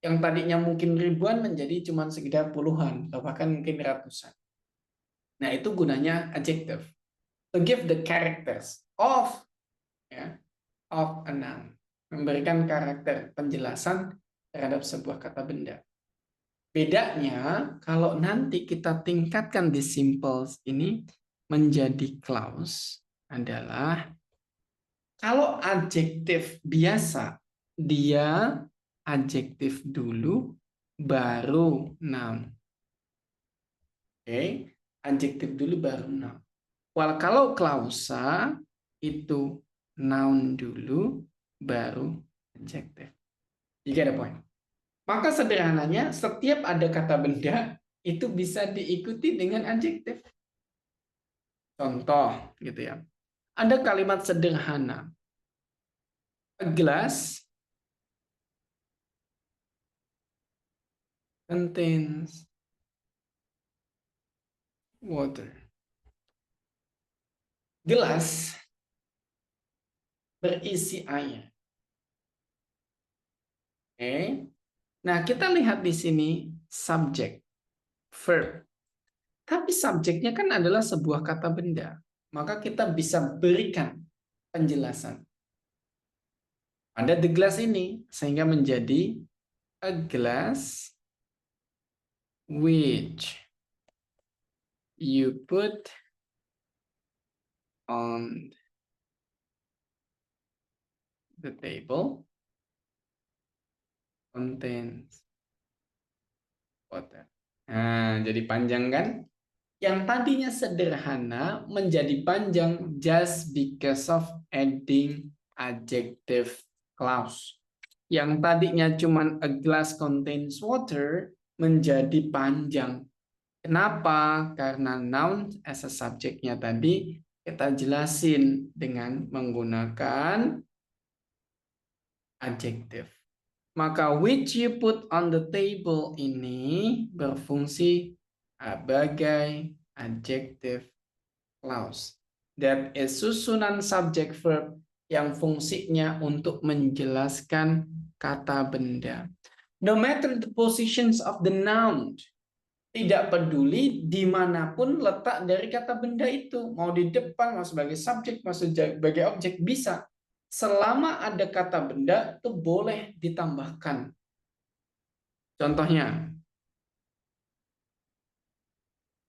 Yang tadinya mungkin ribuan menjadi cuma sekedar puluhan, atau bahkan mungkin ratusan. Nah, itu gunanya adjective. To give the characters of a noun. Memberikan karakter penjelasan terhadap sebuah kata benda. Bedanya, kalau nanti kita tingkatkan di simple ini menjadi clause adalah kalau adjektif biasa, dia adjektif dulu, baru noun. Oke, adjektif dulu, baru noun. Kalau klausa, itu noun dulu, baru adjektif. You get the point? Maka sederhananya, setiap ada kata benda, itu bisa diikuti dengan adjektif. Contoh gitu ya. Ada kalimat sederhana. A glass contains water. Gelas berisi air. Oke. Nah, kita lihat di sini subjek, verb. Tapi subjeknya kan adalah sebuah kata benda. Maka kita bisa berikan penjelasan pada the glass ini sehingga menjadi a glass which you put on the table contains water. Nah, jadi panjang kan? Yang tadinya sederhana menjadi panjang just because of adding adjective clause. Yang tadinya cuma a glass contains water menjadi panjang. Kenapa? Karena noun as a subject-nya tadi kita jelasin dengan menggunakan adjective. Maka which you put on the table ini berfungsi sebagai adjective clause. That is susunan subject verb yang fungsinya untuk menjelaskan kata benda. No matter the positions of the noun, tidak peduli dimanapun letak dari kata benda itu, mau di depan, mau sebagai subjek, mau sebagai objek, bisa. Selama ada kata benda, itu boleh ditambahkan. Contohnya,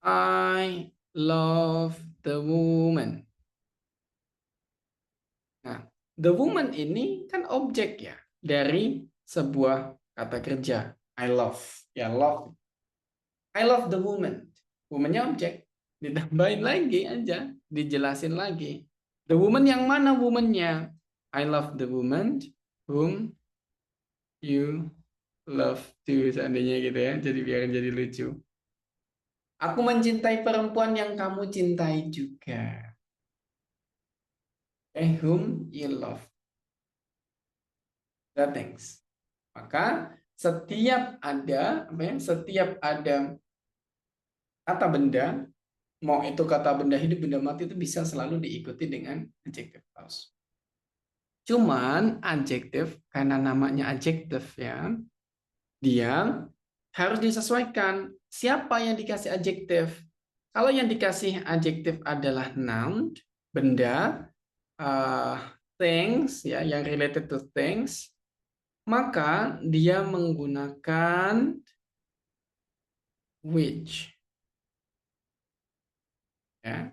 I love the woman. Nah, the woman ini kan objek ya, dari sebuah kata kerja. I love. Ya, love. I love the woman. Woman-nya objek. Ditambahin lagi aja. Dijelasin lagi. The woman yang mana woman-nya? I love the woman whom you love to. Seandainya gitu ya. Jadi biar jadi lucu. Aku mencintai perempuan yang kamu cintai juga. Whom you love. The things. Maka setiap ada kata benda, mau itu kata benda hidup, benda mati, itu bisa selalu diikuti dengan adjective clause. Cuman adjektif, karena namanya adjektif ya, dia harus disesuaikan. Siapa yang dikasih adjektif? Kalau yang dikasih adjektif adalah noun, benda, things, ya, yang related to things, maka dia menggunakan which. Ya.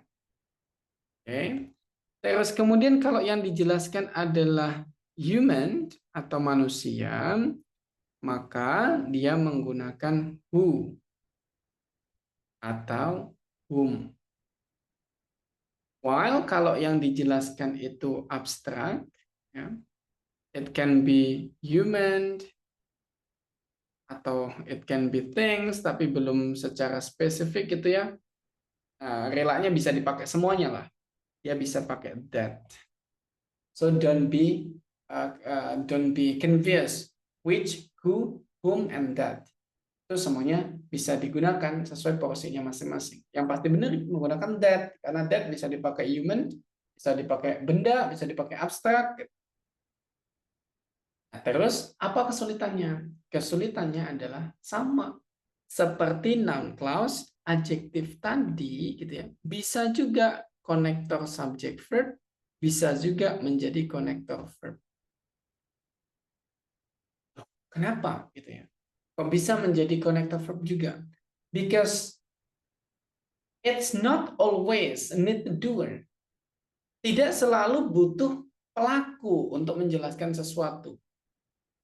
Oke. Terus kemudian kalau yang dijelaskan adalah human atau manusia, maka dia menggunakan who atau whom. While kalau yang dijelaskan itu abstrak, ya, it can be human atau it can be things, tapi belum secara spesifik gitu ya. Nah, relanya bisa dipakai semuanya lah. Dia bisa pakai that. So don't be confused which, who, whom, and that. Itu semuanya bisa digunakan sesuai porsinya masing-masing. Yang pasti benar menggunakan that, karena that bisa dipakai human, bisa dipakai benda, bisa dipakai abstrak. Nah, terus apa kesulitannya? Kesulitannya adalah sama seperti noun clause, adjektif tadi gitu ya. Bisa juga konektor subject verb, bisa juga menjadi konektor verb. Kenapa gitu ya? Kok bisa menjadi konektor verb juga? Because it's not always need the doer. Tidak selalu butuh pelaku untuk menjelaskan sesuatu.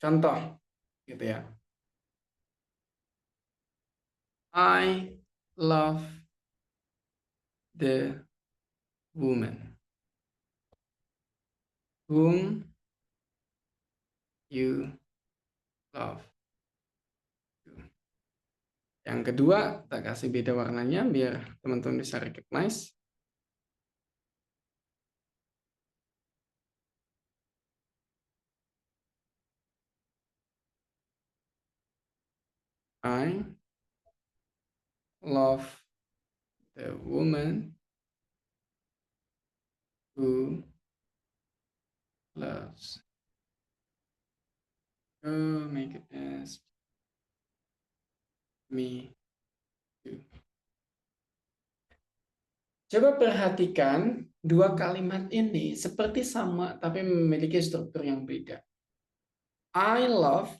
Contoh, gitu ya. I love the woman whom you love. Yang kedua, kita kasih beda warnanya biar teman-teman bisa recognize. I love the woman who loves. Oh my goodness. Me too. Coba perhatikan dua kalimat ini seperti sama tapi memiliki struktur yang beda. I love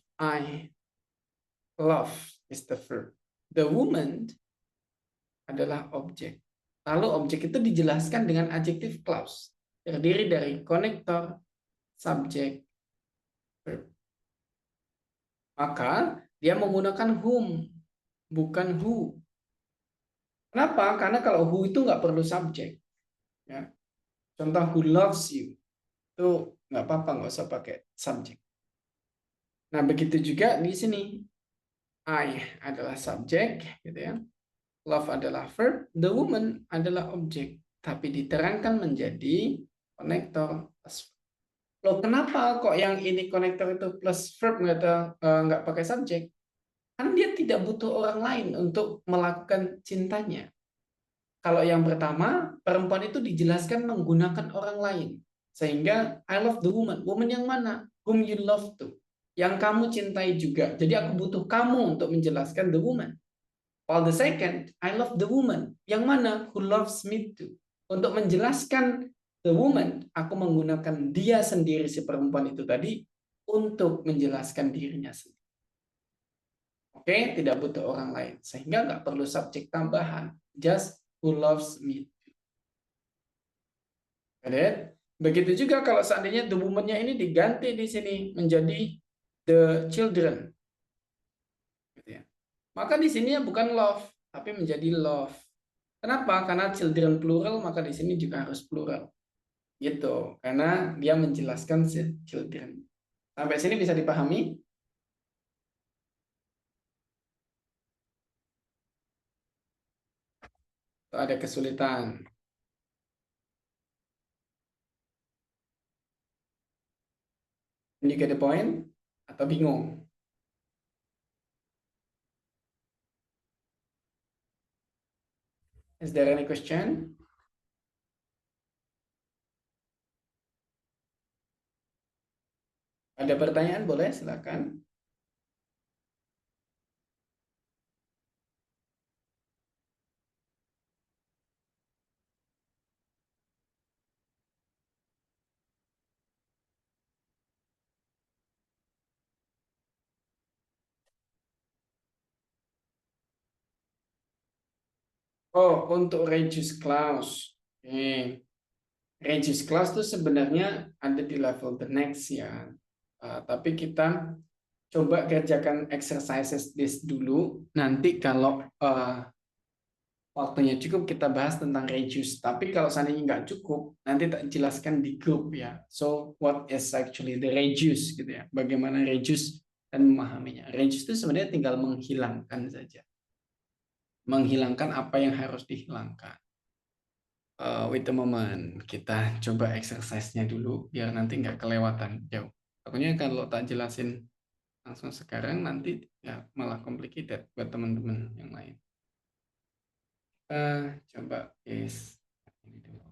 is the verb. The woman adalah objek. Lalu objek itu dijelaskan dengan adjective clause. Terdiri dari konektor, subjek, verb. Maka dia menggunakan whom, bukan who. Kenapa? Karena kalau who itu nggak perlu subjek. Ya. Contoh who loves you. Itu nggak apa-apa, nggak usah pakai subjek. Nah, begitu juga di sini. I adalah subjek, gitu ya. Love adalah verb, the woman adalah objek, tapi diterangkan menjadi konektor plus. Loh, kenapa kok yang ini konektor itu plus verb nggak pakai subjek? Kan dia tidak butuh orang lain untuk melakukan cintanya. Kalau yang pertama, perempuan itu dijelaskan menggunakan orang lain. Sehingga I love the woman. Woman yang mana? Whom you love to. Yang kamu cintai juga. Jadi aku butuh kamu untuk menjelaskan the woman. While the second, I love the woman. Yang mana? Who loves me too. Untuk menjelaskan the woman, aku menggunakan dia sendiri, si perempuan itu tadi, untuk menjelaskan dirinya sendiri. Oke, tidak butuh orang lain. Sehingga nggak perlu subjek tambahan. Just who loves me. Begitu juga kalau seandainya the woman-nya ini diganti di sini menjadi the children. Gitu ya. Maka di sini bukan love, tapi menjadi love. Kenapa? Karena children plural, maka di sini juga harus plural. Gitu. Karena dia menjelaskan children. Sampai sini bisa dipahami? Ada kesulitan. You get the point? Atau bingung? Is there any question? Ada pertanyaan? Boleh, silakan. Oh, untuk reduce clause. Reduce clause itu sebenarnya ada di level the next ya. Tapi kita coba kerjakan exercises this dulu. Nanti kalau waktunya cukup kita bahas tentang reduce. Tapi kalau seandainya nggak cukup, nanti tak jelaskan di grup ya. So what is actually the reduce gitu ya? Bagaimana reduce dan memahaminya. Reduce itu sebenarnya tinggal menghilangkan saja. Menghilangkan apa yang harus dihilangkan. Wait a moment, kita coba exercise-nya dulu biar nanti nggak kelewatan jauh. Pokoknya kalau tak jelasin langsung sekarang nanti ya malah complicated buat teman-teman yang lain. Coba case ini dulu.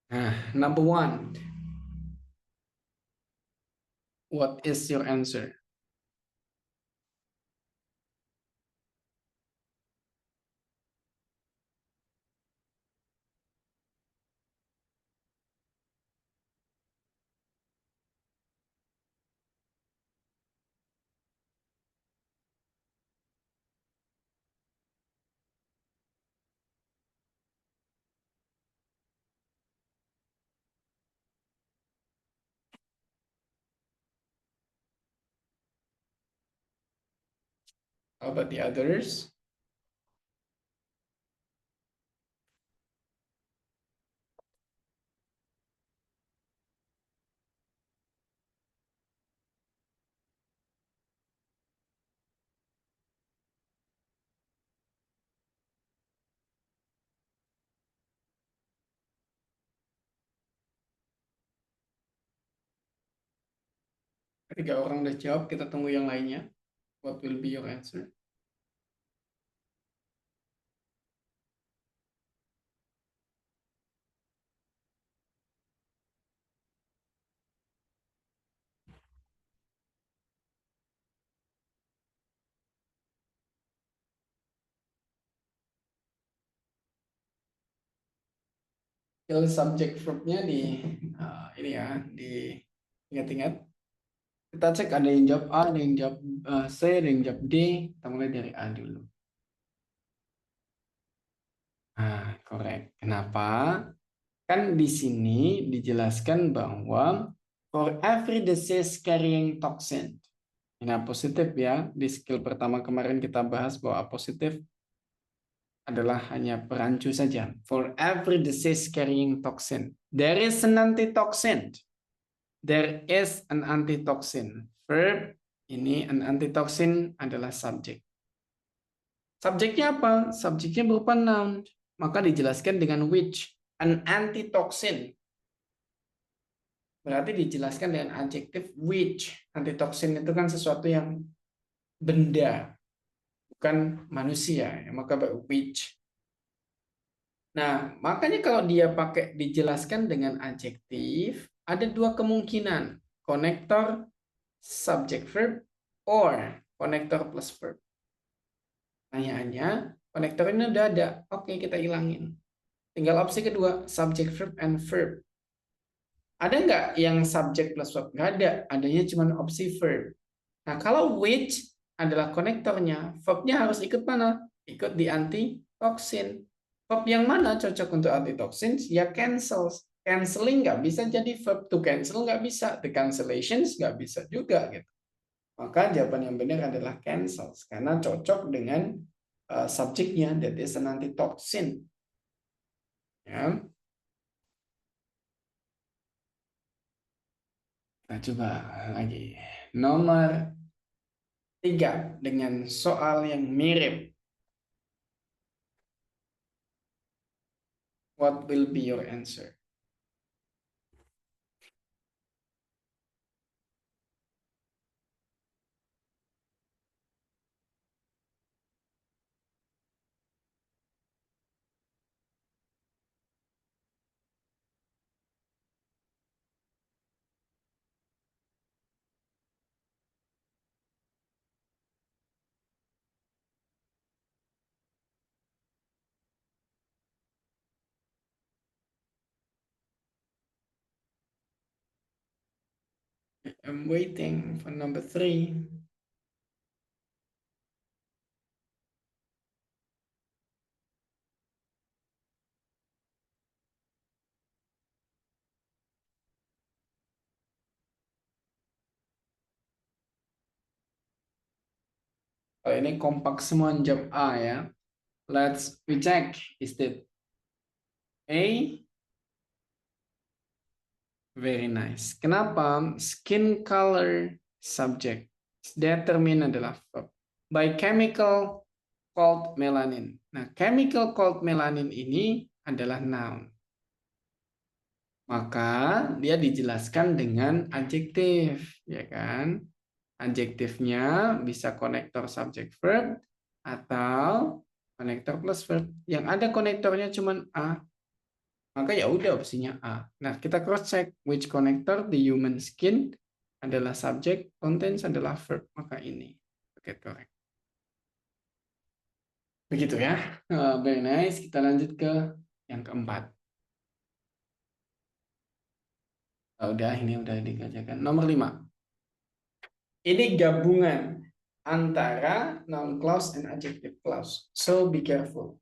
Nah, number one. What is your answer? How about the others? 3 orang udah jawab, kita tunggu yang lainnya. What will be your answer? Skill subject verbnya ini ya, di ingat-ingat. Kita cek ada yang jawab A, ada yang jawab C, ada yang jawab D. Kita mulai dari A dulu. Nah, correct. Kenapa? Kan di sini dijelaskan bahwa for every disease carrying toxin. Ini A positif ya. Di skill pertama kemarin kita bahas bahwa A positif adalah hanya perancu saja. For every disease carrying toxin, there is an antitoxin. There is an antitoxin. Verb, ini an antitoxin adalah subjek. Subjeknya apa? Subjeknya berupa noun. Maka dijelaskan dengan which. An antitoxin. Berarti dijelaskan dengan adjektif which. Antitoxin itu kan sesuatu yang benda, bukan manusia. Maka which. Nah, makanya kalau dia pakai dijelaskan dengan adjektif, ada dua kemungkinan. Konektor, subject verb, or konektor plus verb. Pertanyaannya, konektor ini udah ada. Oke, kita hilangin. Tinggal opsi kedua, subject verb and verb. Ada nggak yang subject plus verb? Nggak ada. Adanya cuma opsi verb. Nah, kalau which adalah konektornya, verbnya harus ikut mana? Ikut di antitoxin. Verb yang mana cocok untuk antitoxin? Ya cancels. Canceling nggak bisa jadi verb. To cancel nggak bisa. The cancellations nggak bisa juga. Gitu. Maka jawaban yang benar adalah cancels. Karena cocok dengan subjeknya. That is an antitoxin. Ya. Kita coba lagi. Nomor 3 dengan soal yang mirip. What will be your answer? I'm waiting for number 3. Kalau ini kompak semua jawab A ya. We check. Is that A? Very nice. Kenapa? Skin color subject. Determine adalah verb. By chemical called melanin. Nah, chemical called melanin ini adalah noun. Maka dia dijelaskan dengan adjektif, ya kan? Adjektifnya bisa konektor subject verb atau konektor plus verb. Yang ada konektornya cuma A, maka ya udah opsinya A. Nah, kita cross check which connector the human skin adalah subject, contains adalah verb, maka ini. Oke, correct. Begitu ya. Very nice. Kita lanjut ke yang keempat. Udah, ini udah dikerjakan. Nomor 5. Ini gabungan antara noun clause and adjective clause. So be careful.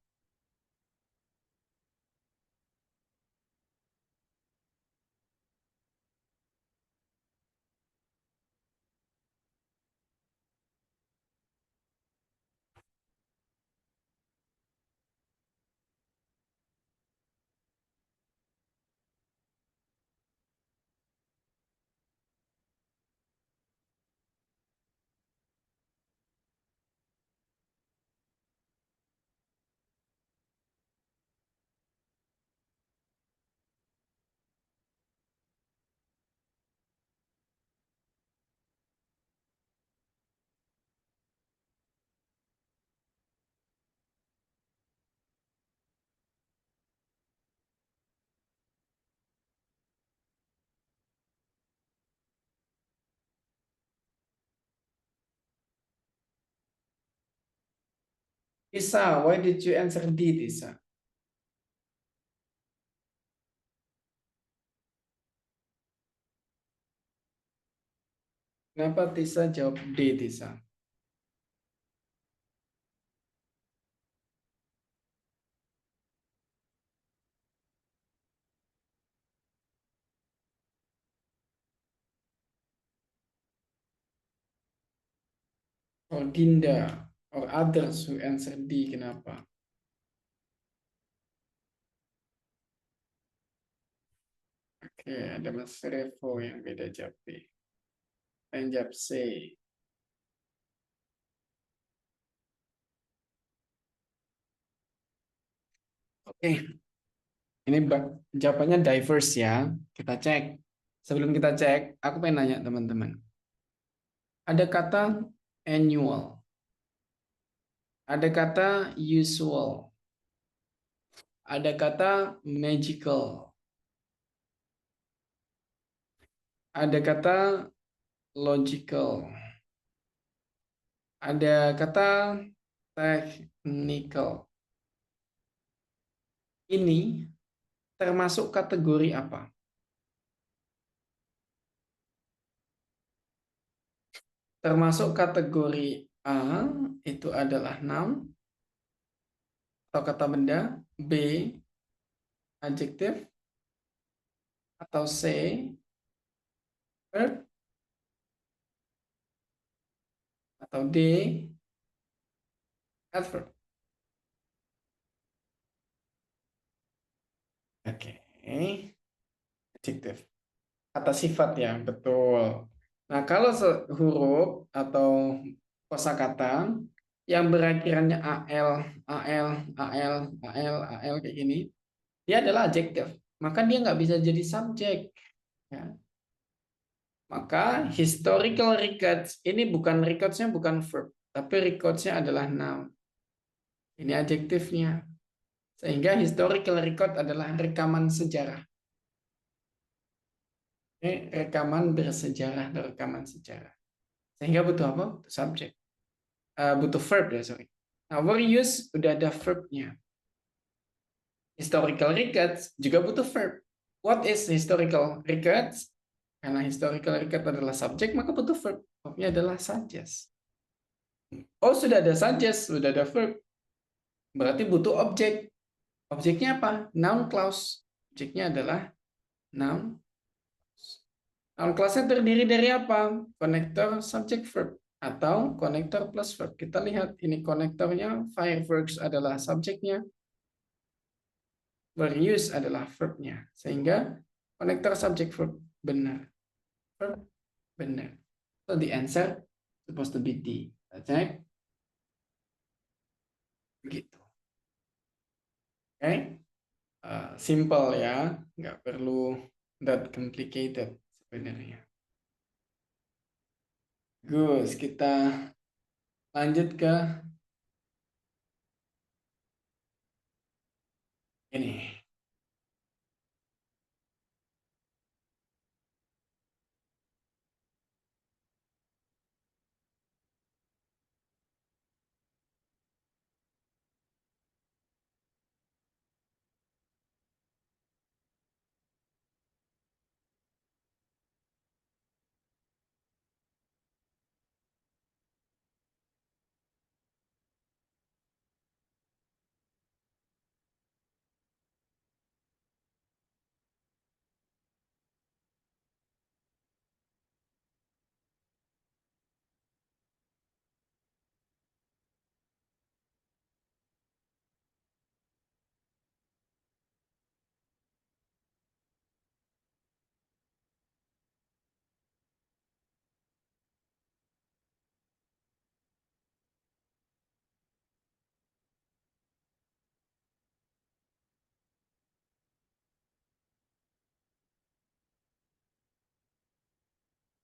Tisa, why did you answer D, Tisa? Kenapa Tisa jawab D, Tisa? Or Dinda, or others who answer D, kenapa? Oke, ada Mas Revo yang beda jawab B. Yang jawab C. Oke, ini jawabannya diverse ya. Kita cek. Sebelum kita cek, aku pengen nanya teman-teman. Ada kata annual. Ada kata usual. Ada kata magical. Ada kata logical. Ada kata technical. Ini termasuk kategori apa? Termasuk kategori A, itu adalah noun atau kata benda, B, adjektif, atau C, verb, atau D, adverb. Oke, adjektif. Kata sifat ya, betul. Nah, kalau huruf atau kosakata yang berakhirannya AL, AL, AL, AL, AL kayak gini, dia adalah adjektif. Maka dia nggak bisa jadi subjek. Ya. Maka historical records ini bukan recordsnya bukan verb, tapi recordsnya adalah noun. Ini adjektifnya. Sehingga historical record adalah rekaman sejarah. Ini rekaman bersejarah atau rekaman sejarah. Sehingga butuh apa? Butuh subjek. Butuh verb ya, sorry. Nah, were use udah ada verbnya. Historical records juga butuh verb. What is historical records? Karena historical record adalah subjek, maka butuh verb. Verbnya adalah suggest. Oh, sudah ada suggest, sudah ada verb. Berarti butuh objek. Objeknya apa? Noun clause. Objeknya adalah noun. Noun clause-nya terdiri dari apa? Konektor subject verb atau konektor plus verb. Kita lihat ini konektornya, fireworks adalah subjeknya, were use adalah verbnya. Sehingga konektor subject verb benar. Verb benar. So the answer supposed to be D. Kita cek. Begitu. Oke. Simple ya, nggak perlu that complicated sebenarnya. Gus, kita lanjut ke ini.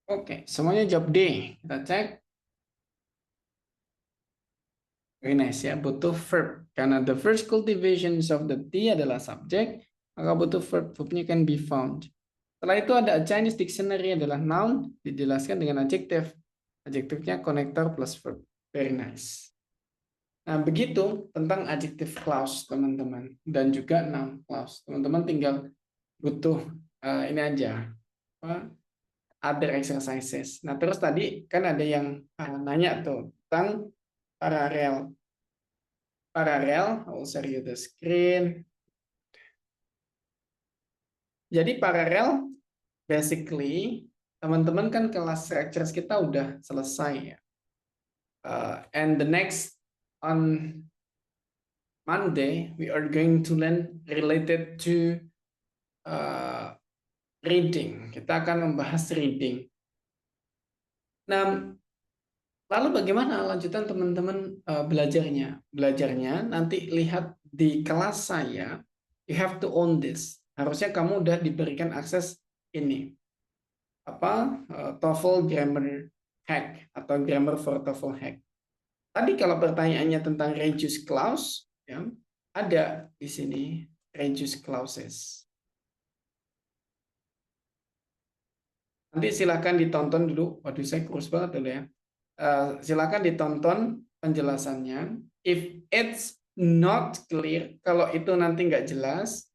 Oke, semuanya jawab D. Kita cek. Very nice ya, butuh verb. Karena the first cultivations of the T adalah subject, maka butuh verb. Verbnya can be found. Setelah itu ada Chinese dictionary adalah noun, dijelaskan dengan adjective. Adjektifnya connector plus verb. Very nice. Nah, begitu tentang adjective clause, teman-teman. Dan juga noun clause. Teman-teman tinggal butuh ini aja. Other exercises. Nah, terus tadi kan ada yang nanya tuh tentang parallel. Parallel, I will share you the screen. Jadi parallel, basically, teman-teman kan kelas structures kita udah selesai ya. And the next on Monday, we are going to learn related to reading. Kita akan membahas reading. Nah, lalu bagaimana lanjutan teman-teman belajarnya? Belajarnya nanti lihat di kelas saya, you have to own this. Harusnya kamu udah diberikan akses ini. TOEFL Grammar Hack atau Grammar for TOEFL Hack. Tadi kalau pertanyaannya tentang reduced clause, ya, ada di sini reduced clauses. Nanti silakan ditonton dulu. Waduh, saya kurus banget dulu ya. Silakan ditonton penjelasannya. If it's not clear, kalau itu nanti nggak jelas,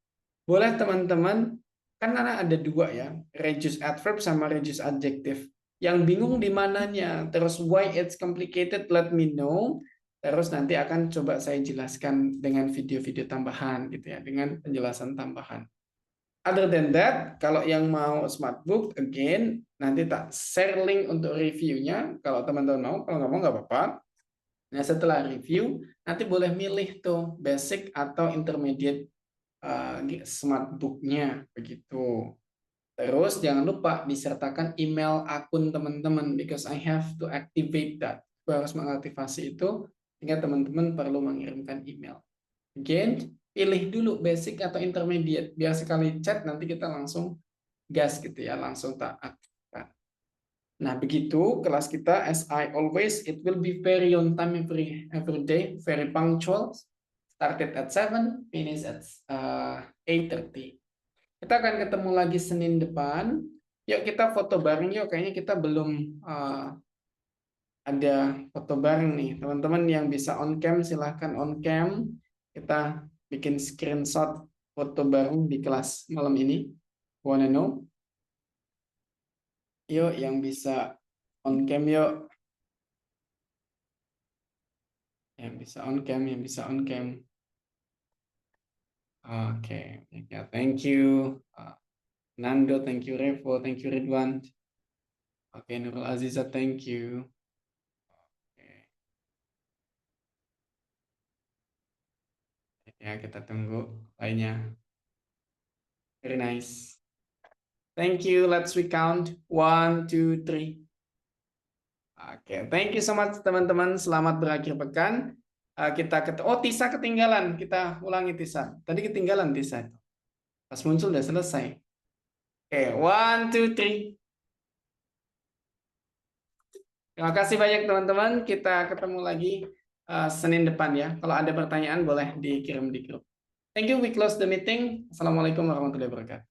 boleh teman-teman, kan ada dua ya, reduced adverb sama reduced adjective. Yang bingung di mananya, terus why it's complicated, let me know. Terus nanti akan coba saya jelaskan dengan video-video tambahan gitu ya, dengan penjelasan tambahan. Other than that, kalau yang mau smart book, again, nanti tak share link untuk reviewnya. Kalau teman-teman mau, kalau nggak mau nggak apa-apa. Nah, setelah review, nanti boleh milih tuh basic atau intermediate smart book-nya begitu. Terus jangan lupa disertakan email akun teman-teman because I have to activate that. Gue harus mengaktifasi itu sehingga teman-teman perlu mengirimkan email. Again, pilih dulu basic atau intermediate biar sekali chat nanti kita langsung gas gitu ya, langsung tak aktifkan. Nah, begitu kelas kita, as I always, it will be very on time every day, very punctual. Started at 7, finish at 8:30. Kita akan ketemu lagi Senin depan. Yuk kita foto bareng yuk. Kayaknya kita belum ada foto bareng nih. Teman-teman yang bisa on cam silahkan on cam. Kita bikin screenshot foto bareng di kelas malam ini. Wanna know? Yuk yang bisa on cam yuk. Yang bisa on cam, yang bisa on cam. Oke, ya, thank you. Nando, thank you. Revo, thank you. Ridwan. Oke, Nurul Aziza, thank you. Ya, kita tunggu lainnya. Very nice. Thank you. Let's recount. 1, 2, 3. Oke, thank you so much teman-teman. Selamat berakhir pekan. Tisa ketinggalan. Kita ulangi Tisa. Tadi ketinggalan Tisa. Pas muncul udah selesai. Oke, 1, 2, 3. Terima kasih banyak teman-teman. Kita ketemu lagi Senin depan ya. Kalau ada pertanyaan boleh dikirim di grup. Thank you. We close the meeting. Assalamualaikum warahmatullahi wabarakatuh.